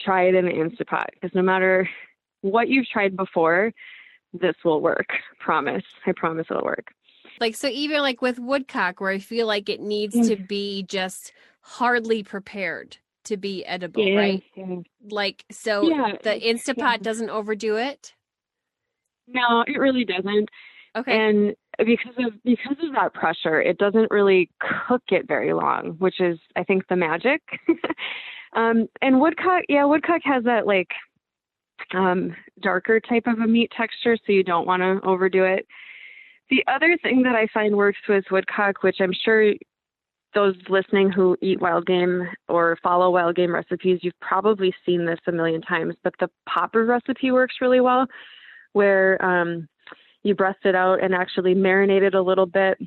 try it in an Instapot, because no matter what you've tried before, this will work. Promise. I promise it'll work. So even with woodcock, where I feel like it needs to be just hardly prepared to be edible, right? Yeah. The Instapot doesn't overdo it? No, it really doesn't. Okay. And because of that pressure, it doesn't really cook it very long, which is, I think, the magic. And woodcock has that darker type of a meat texture, so you don't want to overdo it. The other thing that I find works with woodcock, which I'm sure those listening who eat wild game or follow wild game recipes, you've probably seen this a million times, but the popper recipe works really well, where you breast it out and actually marinate it a little bit.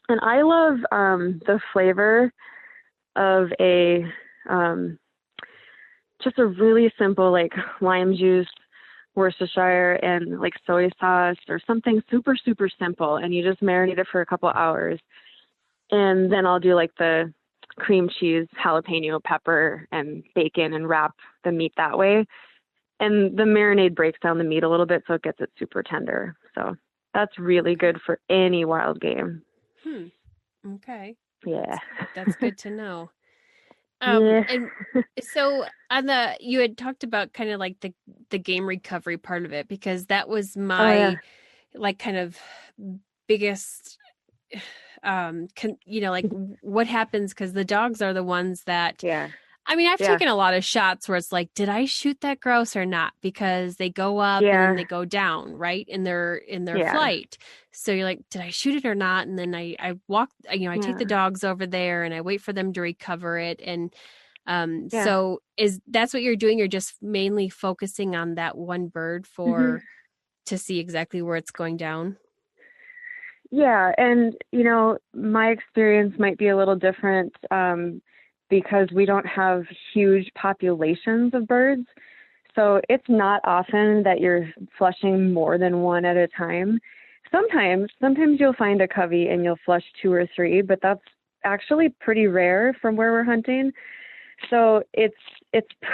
And I love the flavor of just a really simple lime juice, Worcestershire, and soy sauce or something super, super simple. And you just marinate it for a couple hours. And then I'll do the cream cheese, jalapeno pepper, and bacon and wrap the meat that way. And the marinade breaks down the meat a little bit, so it gets it super tender. So that's really good for any wild game. Okay. Yeah. That's good to know. Yeah. And so you had talked about kind of the game recovery part of it, because that was my kind of biggest, what happens, because the dogs are the ones that, I've taken a lot of shots where it's did I shoot that grouse or not? Because they go up and then they go down, right? In their flight. So you're did I shoot it or not? And then I walk, I take the dogs over there and I wait for them to recover it. And so that's what you're doing? You're just mainly focusing on that one bird to see exactly where it's going down? Yeah. And, my experience might be a little different, because we don't have huge populations of birds. So it's not often that you're flushing more than one at a time. Sometimes you'll find a covey and you'll flush 2 or 3, but that's actually pretty rare from where we're hunting. So it's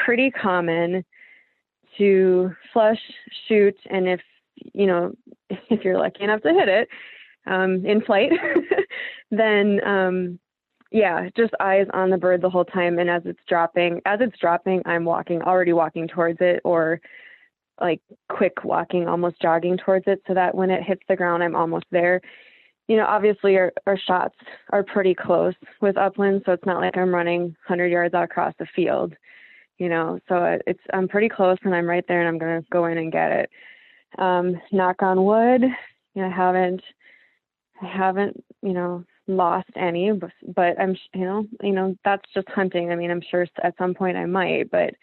pretty common to flush, shoot, and if you're lucky enough to hit it in flight, then just eyes on the bird the whole time. And as it's dropping, I'm already walking towards it, or quick walking, almost jogging towards it, so that when it hits the ground, I'm almost there. Obviously our shots are pretty close with Upland, so it's not like I'm running 100 yards across the field, so I'm pretty close and I'm right there and I'm going to go in and get it. Knock on wood, I haven't, lost any, but I'm, that's just hunting. I'm sure at some point I might, but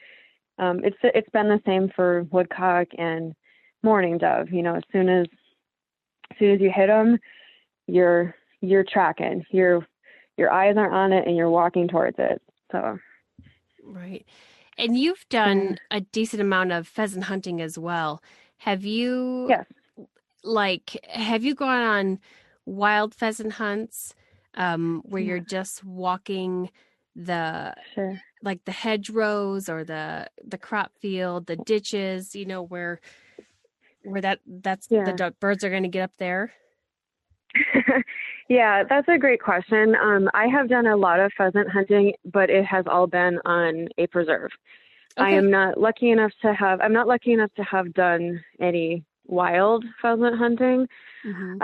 it's been the same for woodcock and mourning dove. As soon as you hit them, you're tracking. Your eyes are on it and you're walking towards it. So. Right. And you've done a decent amount of pheasant hunting as well. Have you? Yes. Have you gone on wild pheasant hunts where you're just walking the the hedgerows or the crop field, the ditches, where where that's Yeah. the birds are going to get up there? Yeah, that's a great question. I have done a lot of pheasant hunting, but it has all been on a preserve. Okay. I'm not lucky enough to have done any wild pheasant hunting. Mm-hmm.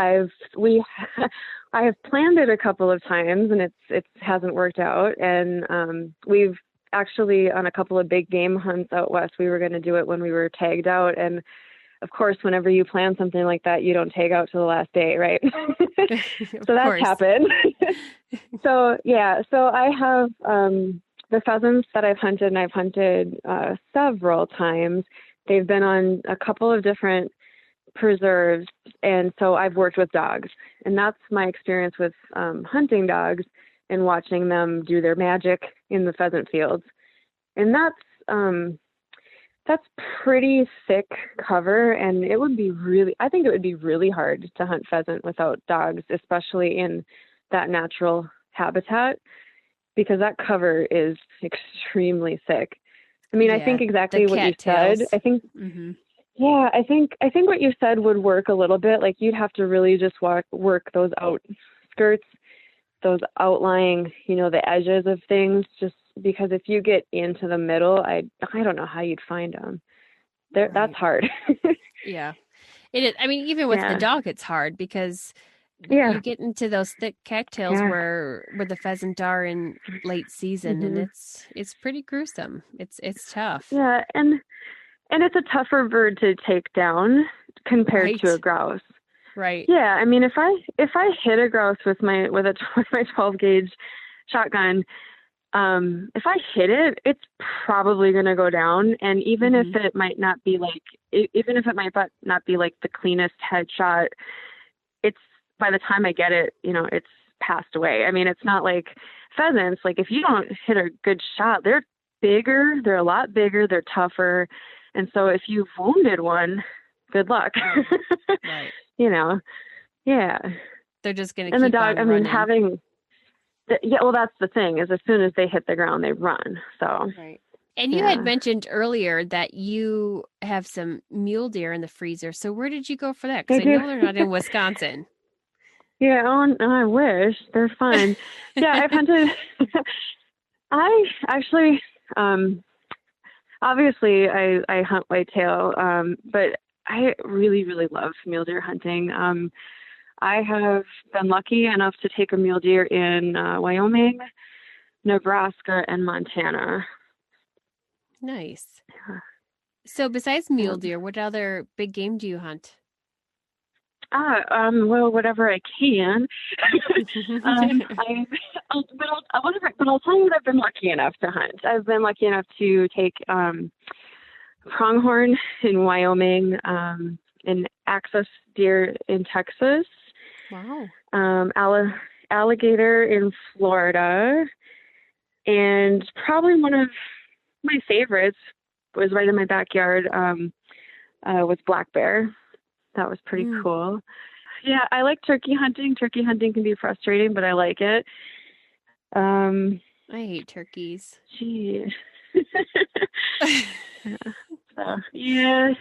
I have planned it a couple of times, and it hasn't worked out. And we've actually, on a couple of big game hunts out west, we were going to do it when we were tagged out. And of course, whenever you plan something like that, you don't tag out till the last day, right? So that's happened. So I have the pheasants that I've hunted, and I've hunted several times. They've been on a couple of different preserves, and so I've worked with dogs, and that's my experience with hunting dogs and watching them do their magic in the pheasant fields. And that's pretty thick cover, and I think it would be really hard to hunt pheasant without dogs, especially in that natural habitat, because that cover is extremely thick. I mean, I think exactly what you said. I think, yeah, I think what you said would work a little bit. Like, you'd have to really just work those outskirts, those outlying, the edges of things, just because if you get into the middle, I don't know how you'd find them. Right. That's hard. Yeah, it is. I mean, even with the dog, it's hard because you get into those thick cattails where the pheasant are in late season, and it's pretty gruesome. It's tough. Yeah, and it's a tougher bird to take down compared to a grouse. Right. Yeah, I mean, if I hit a grouse with my 12 gauge shotgun, if I hit it, it's probably going to go down. And even if it might not be like the cleanest headshot, it's, by the time I get it, it's passed away. I mean, it's not like pheasants. Like, if you don't hit a good shot, they're bigger. They're a lot bigger. They're tougher. And so if you've wounded one, good luck. Right. Yeah. They're just going to keep on running. And the dog, well, that's the thing, is as soon as they hit the ground, they run. So. Right. And you had mentioned earlier that you have some mule deer in the freezer. So where did you go for that? Because I know they're not in Wisconsin. Yeah, I wish. They're fun. Yeah, I've hunted. I actually, obviously, I hunt whitetail, but I really, really love mule deer hunting. I have been lucky enough to take a mule deer in Wyoming, Nebraska, and Montana. Nice. Yeah. So besides mule deer, what other big game do you hunt? Well, whatever I can. But I'll tell you what I've been lucky enough to hunt. I've been lucky enough to take pronghorn in Wyoming, and axis deer in Texas. Wow. Alligator in Florida, and probably one of my favorites was right in my backyard. Was black bear. That was pretty cool. Yeah, I like turkey hunting. Turkey hunting can be frustrating, but I like it. I hate turkeys. Gee. Yeah.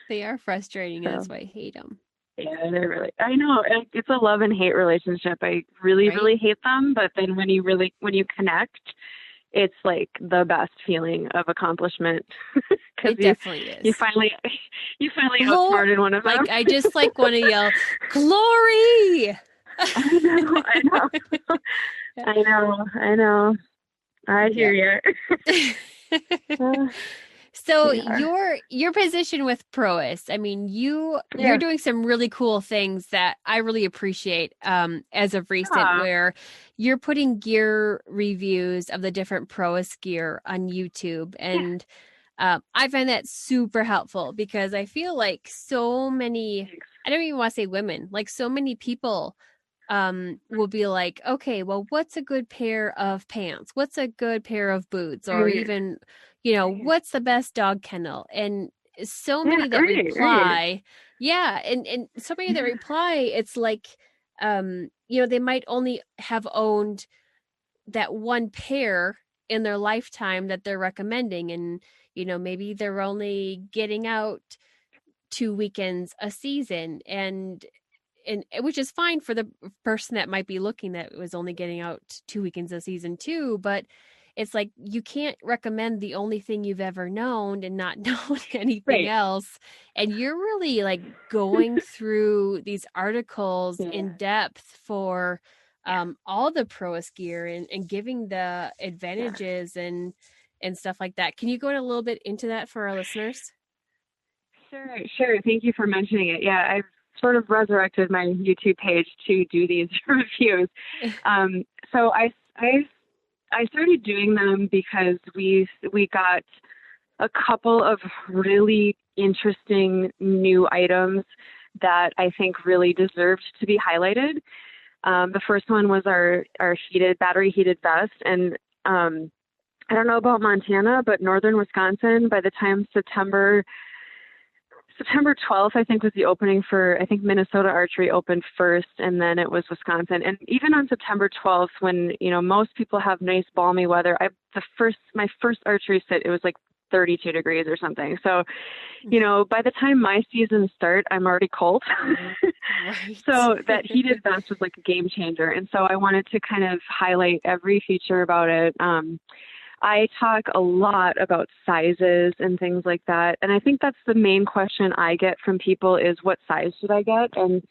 They are frustrating. That's why I hate them. Yeah, they're really, I know, it's a love and hate relationship. I really, really hate them, but then when you connect, it's like the best feeling of accomplishment. It definitely is. You finally outsmarted one of them. Like, I just want to yell, "Glory!" I know. I hear you. So your position with Prois, I mean, you're doing some really cool things that I really appreciate as of recent, where you're putting gear reviews of the different Prois gear on YouTube. And I find that super helpful, because I feel like so many, I don't even want to say women, like so many people will be like, okay, well, what's a good pair of pants? What's a good pair of boots? Or even, what's the best dog kennel? And so many that reply, and so many that reply, it's like, they might only have owned that one pair in their lifetime that they're recommending. And, maybe they're only getting out 2 weekends a season, and which is fine for the person that might be looking that was only getting out 2 weekends a season too. But it's like, you can't recommend the only thing you've ever known and not know anything Right. else. And you're really like going through these articles Yeah. in depth for all the Prois gear, and giving the advantages and stuff like that. Can you go a little bit into that for our listeners? Sure. Thank you for mentioning it. Yeah, I've sort of resurrected my YouTube page to do these reviews. So I started doing them because we got a couple of really interesting new items that I think really deserved to be highlighted. The first one was our battery heated vest, and I don't know about Montana, but northern Wisconsin, by the time September 12th, I think, was the opening for, I think Minnesota archery opened first, and then it was Wisconsin. And even on September 12th, when, most people have nice balmy weather, my first archery sit, it was like 32 degrees or something. So, by the time my season starts, I'm already cold. Right. So that heated vest was like a game changer. And so I wanted to kind of highlight every feature about it. I talk a lot about sizes and things like that. And I think that's the main question I get from people is, what size should I get? And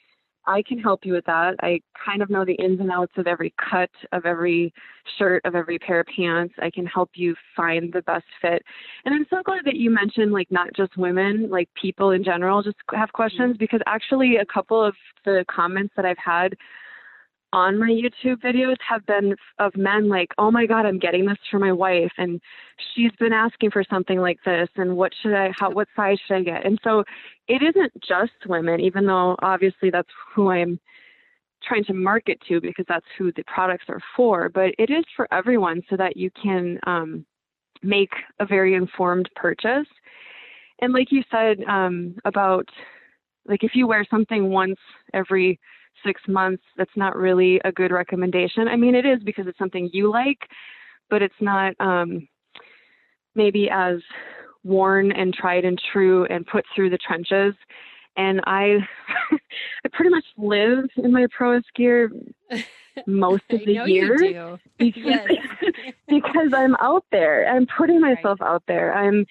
I can help you with that. I kind of know the ins and outs of every cut, of every shirt, of every pair of pants. I can help you find the best fit. And I'm so glad that you mentioned, like, not just women, like people in general just have questions, because actually a couple of the comments that I've had on my YouTube videos have been of men like, oh my God, I'm getting this for my wife, and she's been asking for something like this, and what size should I get? And so it isn't just women, even though obviously that's who I'm trying to market to, because that's who the products are for, but it is for everyone, so that you can make a very informed purchase. And like you said, about, like, if you wear something once every 6 months, that's not really a good recommendation. I mean, it is, because it's something you like, but it's not maybe as worn and tried and true and put through the trenches. And I pretty much live in my Prois gear most of the year. You do. Yes. Because I'm out there. I'm putting myself out there. I'm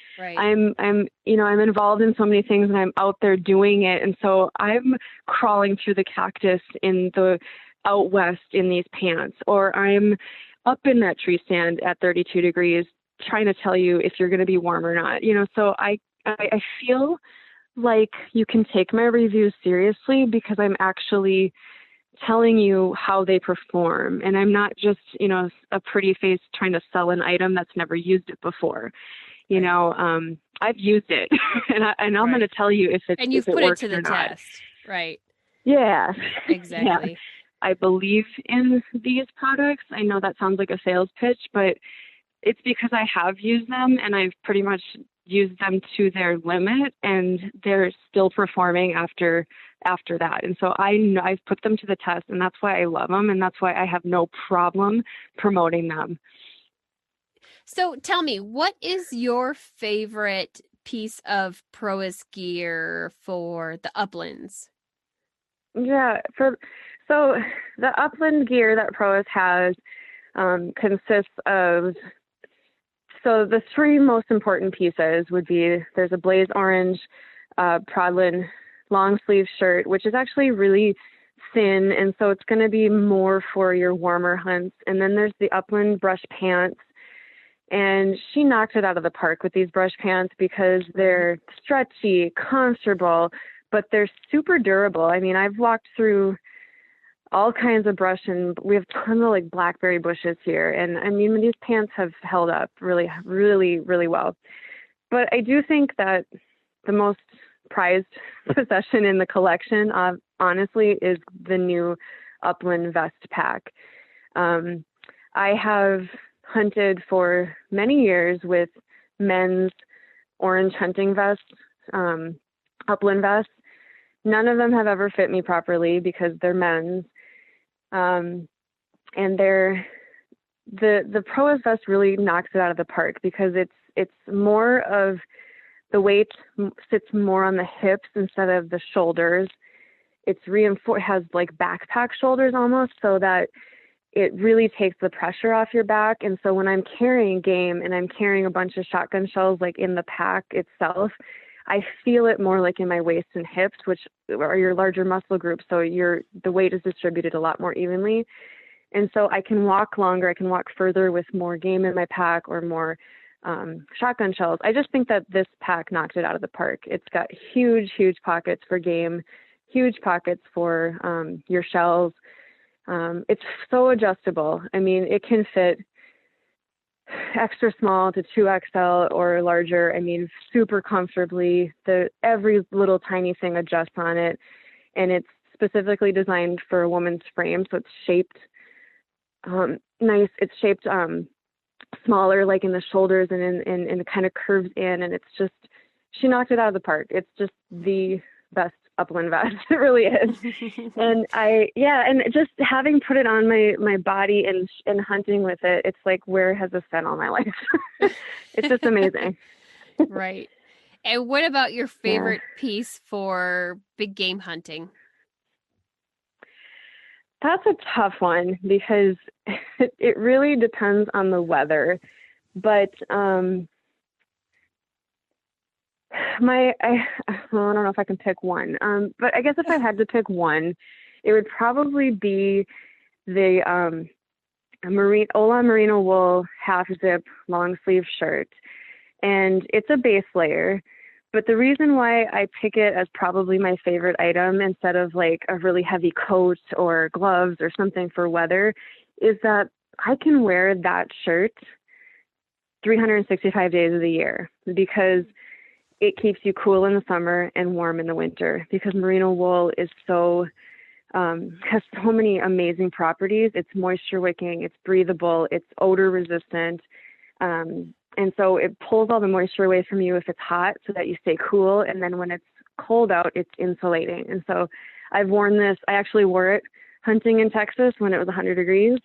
involved in so many things, and I'm out there doing it. And so I'm crawling through the cactus in the out west in these pants, or I'm up in that tree stand at 32 degrees trying to tell you if you're going to be warm or not. So I feel like you can take my reviews seriously, because I'm actually telling you how they perform. And I'm not just, a pretty face trying to sell an item that's never used it before. I've used it and I'm going to tell you if you've put it to the not. test. Right. Yeah, exactly. Yeah. I believe in these products. I know that sounds like a sales pitch, but it's because I have used them, and I've pretty much used them to their limit, and they're still performing after that. And so I've put them to the test, and that's why I love them, and that's why I have no problem promoting them. So tell me, what is your favorite piece of Prois gear for the Uplands? Yeah, so the Upland gear that Prois has consists of, so the three most important pieces would be, there's a blaze orange Prodlin long sleeve shirt, which is actually really thin, and so it's going to be more for your warmer hunts. And then there's the Upland brush pants, and she knocked it out of the park with these brush pants, because they're stretchy, comfortable, but they're super durable. I mean, I've walked through all kinds of brush, and we have tons of like blackberry bushes here. And I mean, these pants have held up really, really, really well. But I do think that the most prized possession in the collection, honestly, is the new Upland vest pack. I have hunted for many years with men's orange hunting vests, Upland vests. None of them have ever fit me properly because they're men's. And the Prois vest really knocks it out of the park, because it's more of the weight sits more on the hips instead of the shoulders. It's reinforced, has like backpack shoulders almost, so that it really takes the pressure off your back. And so when I'm carrying game and I'm carrying a bunch of shotgun shells like in the pack itself, I feel it more like in my waist and hips, which are your larger muscle groups. So the weight is distributed a lot more evenly. And so I can walk longer, I can walk further with more game in my pack or more shotgun shells. I just think that this pack knocked it out of the park. It's got huge, huge pockets for game, huge pockets for your shells. It's so adjustable. I mean, it can fit extra small to 2XL or larger. I mean, super comfortably. Every little tiny thing adjusts on it, and it's specifically designed for a woman's frame, so it's shaped nice. It's shaped smaller, like in the shoulders, and it kind of curves in, and it's just, she knocked it out of the park. It's just the best Upland vest. It really is. And and just having put it on my body and hunting with it, it's like, where has this been all my life? It's just amazing. Right. And what about your favorite piece for big game hunting? That's a tough one because it really depends on the weather. But I don't know if I can pick one. But I guess if I had to pick one, it would probably be the Ola Merino wool half zip long sleeve shirt. And it's a base layer. But the reason why I pick it as probably my favorite item instead of like a really heavy coat or gloves or something for weather is that I can wear that shirt 365 days of the year because it keeps you cool in the summer and warm in the winter, because merino wool is has so many amazing properties. It's moisture wicking, it's breathable, it's odor resistant. And so it pulls all the moisture away from you if it's hot so that you stay cool. And then when it's cold out, it's insulating. And so I've worn this. I actually wore it hunting in Texas when it was 100 degrees.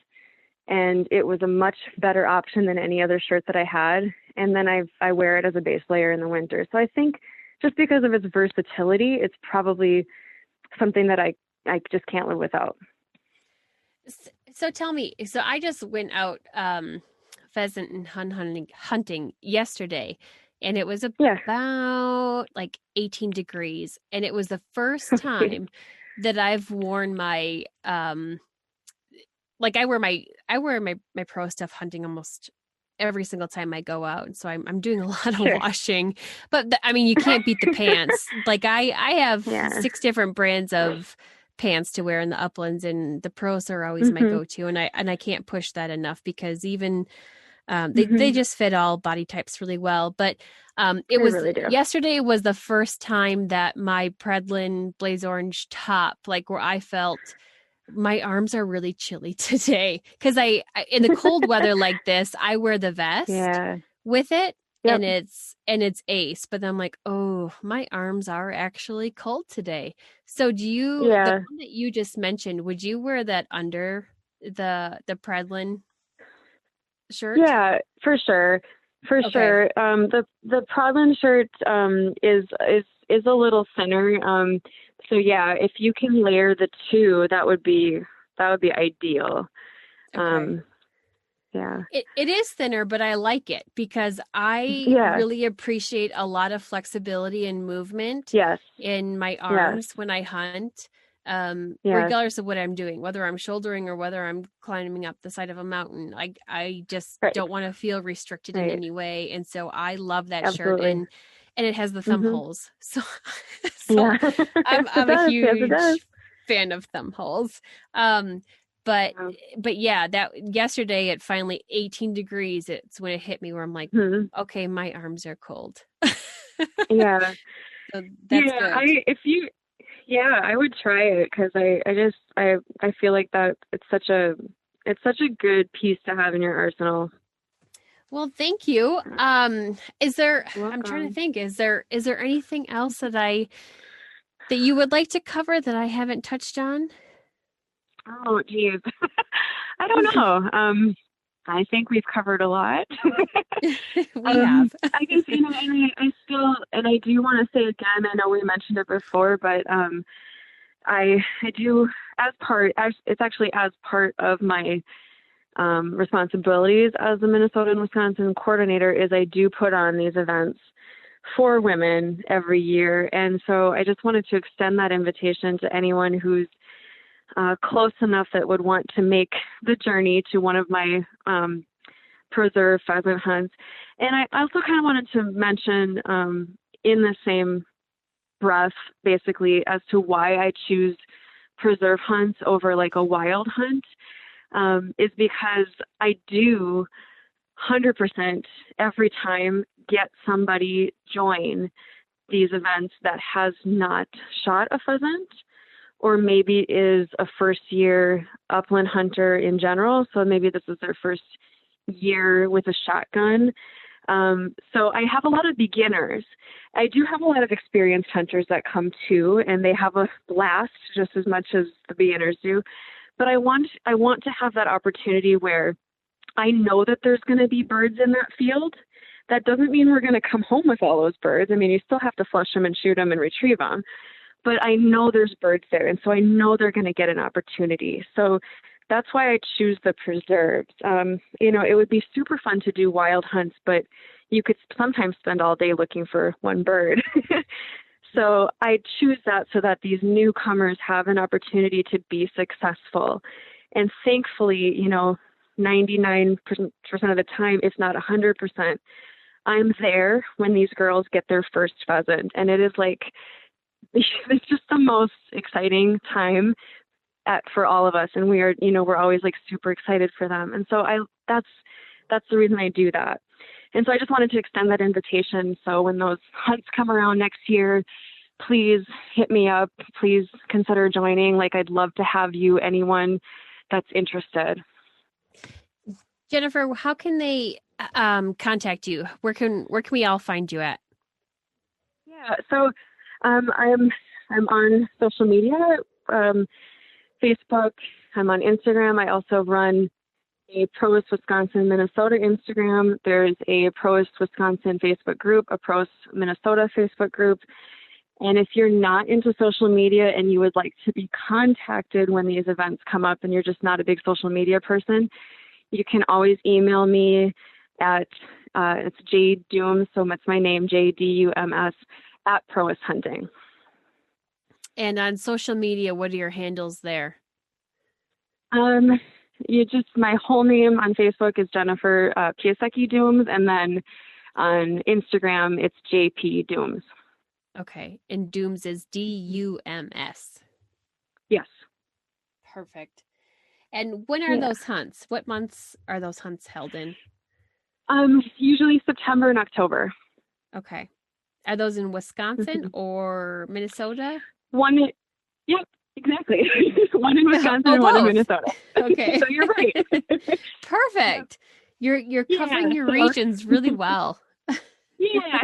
And it was a much better option than any other shirt that I had. And then I wear it as a base layer in the winter. So I think just because of its versatility, it's probably something that I just can't live without. So tell me, so I just went out pheasant and hunting yesterday, and it was about like 18 degrees, and it was the first time that I've worn my I wear my pro stuff hunting almost every single time I go out, and so I'm doing a lot of washing. But I mean, you can't beat the pants. Like I have 6 different brands of pants to wear in the uplands, and the pros are always my go-to, and I can't push that enough because even they just fit all body types really well. But yesterday was the first time that my Predlin blaze orange top, like where I felt my arms are really chilly today, because I in the cold weather like this, I wear the vest with it. Yep. And it's ace, but then I'm like, oh, my arms are actually cold today. So the one that you just mentioned, would you wear that under the Predlin shirt? Yeah, for sure. Sure. The Proudland shirt is a little thinner. So yeah, if you can layer the two, that would be ideal. Okay. Yeah. It is thinner, but I like it because I really appreciate a lot of flexibility and movement in my arms when I hunt. Regardless of what I'm doing, whether I'm shouldering or whether I'm climbing up the side of a mountain, I just don't want to feel restricted in any way. And so I love that shirt, and it has the thumb holes. So I'm a huge fan of thumb holes. But yeah, that yesterday at finally 18 degrees, it's when it hit me where I'm like, okay, my arms are cold. Yeah. So that's good. I would try it, because I feel like that it's such a good piece to have in your arsenal. Well, thank you. Is there, I'm trying to think, is there anything else that you would like to cover that I haven't touched on? Oh, geez. I don't know. I think we've covered a lot. We have. I guess, and I do want to say again, I know we mentioned it before, but I do it's actually as part of my responsibilities as the Minnesota and Wisconsin coordinator is I do put on these events for women every year. And so I just wanted to extend that invitation to anyone who's close enough that would want to make the journey to one of my preserve pheasant hunts. And I also kind of wanted to mention in the same breath, basically, as to why I choose preserve hunts over like a wild hunt, is because I do 100% every time get somebody join these events that has not shot a pheasant, or maybe is a first-year upland hunter in general. So maybe this is their first year with a shotgun. So I have a lot of beginners. I do have a lot of experienced hunters that come too, and they have a blast just as much as the beginners do. But I want to have that opportunity where I know that there's going to be birds in that field. That doesn't mean we're going to come home with all those birds. I mean, you still have to flush them and shoot them and retrieve them. But I know there's birds there, and so I know they're going to get an opportunity. So that's why I choose the preserves. It would be super fun to do wild hunts, but you could sometimes spend all day looking for one bird. So I choose that so that these newcomers have an opportunity to be successful. And thankfully, 99% of the time, if not 100%, I'm there when these girls get their first pheasant. And it is like, it's just the most exciting time for all of us. And we are, we're always like super excited for them. And so that's the reason I do that. And so I just wanted to extend that invitation. So when those hunts come around next year, please hit me up. Please consider joining. Like, I'd love to have you, anyone that's interested. Jennifer, how can they contact you? Where can we all find you at? Yeah, so I'm on social media, Facebook. I'm on Instagram. I also run a Prois Wisconsin Minnesota Instagram. There's a Prois Wisconsin Facebook group, a Prois Minnesota Facebook group. And if you're not into social media and you would like to be contacted when these events come up and you're just not a big social media person, you can always email me at it's jdums, so that's my name, JDUMS, at Prois Hunting. And on social media, what are your handles there? My whole name on Facebook is Jennifer Piasecki Dums, and then on Instagram it's JP Dums. Okay, and Dums is DUMS. Yes. Perfect. And when are those hunts? What months are those hunts held in? Usually September and October. Okay. Are those in Wisconsin or Minnesota? Yep, exactly. One in Wisconsin and one in Minnesota. Okay. So you're right. Perfect. You're covering your regions really well. Yeah.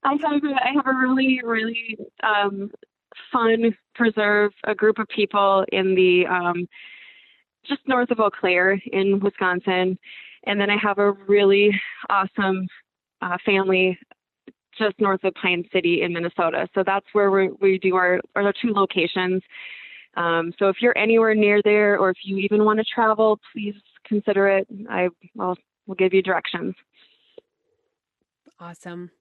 I have a really, really fun preserve, a group of people in the just north of Eau Claire in Wisconsin. And then I have a really awesome family just north of Pine City in Minnesota. So that's where we do our two locations. So if you're anywhere near there, or if you even want to travel, please consider it. We'll give you directions. Awesome.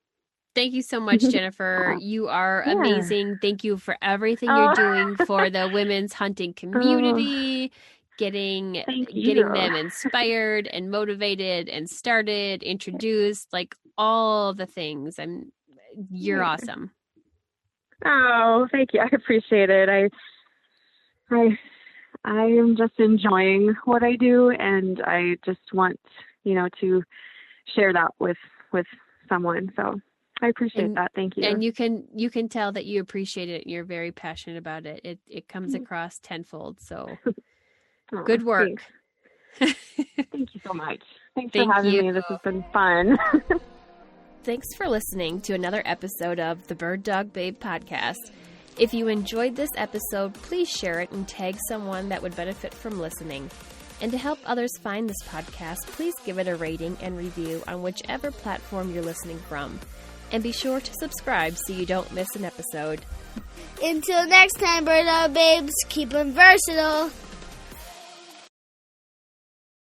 Thank you so much, Jennifer. You are amazing. Thank you for everything you're doing for the women's hunting community, getting them inspired and motivated and started, introduced, like all the things. You're awesome. Oh, thank you. I appreciate it. I am just enjoying what I do, and I just want, to share that with someone. So I appreciate that. Thank you. And you can tell that you appreciate it. You're very passionate about it. It comes across tenfold. So good work. Thank you so much. Thanks for having me. This has been fun. Thanks for listening to another episode of the Bird Dog Babe podcast. If you enjoyed this episode, please share it and tag someone that would benefit from listening. And to help others find this podcast, please give it a rating and review on whichever platform you're listening from. And be sure to subscribe so you don't miss an episode. Until next time, bird dog babes, keep them versatile.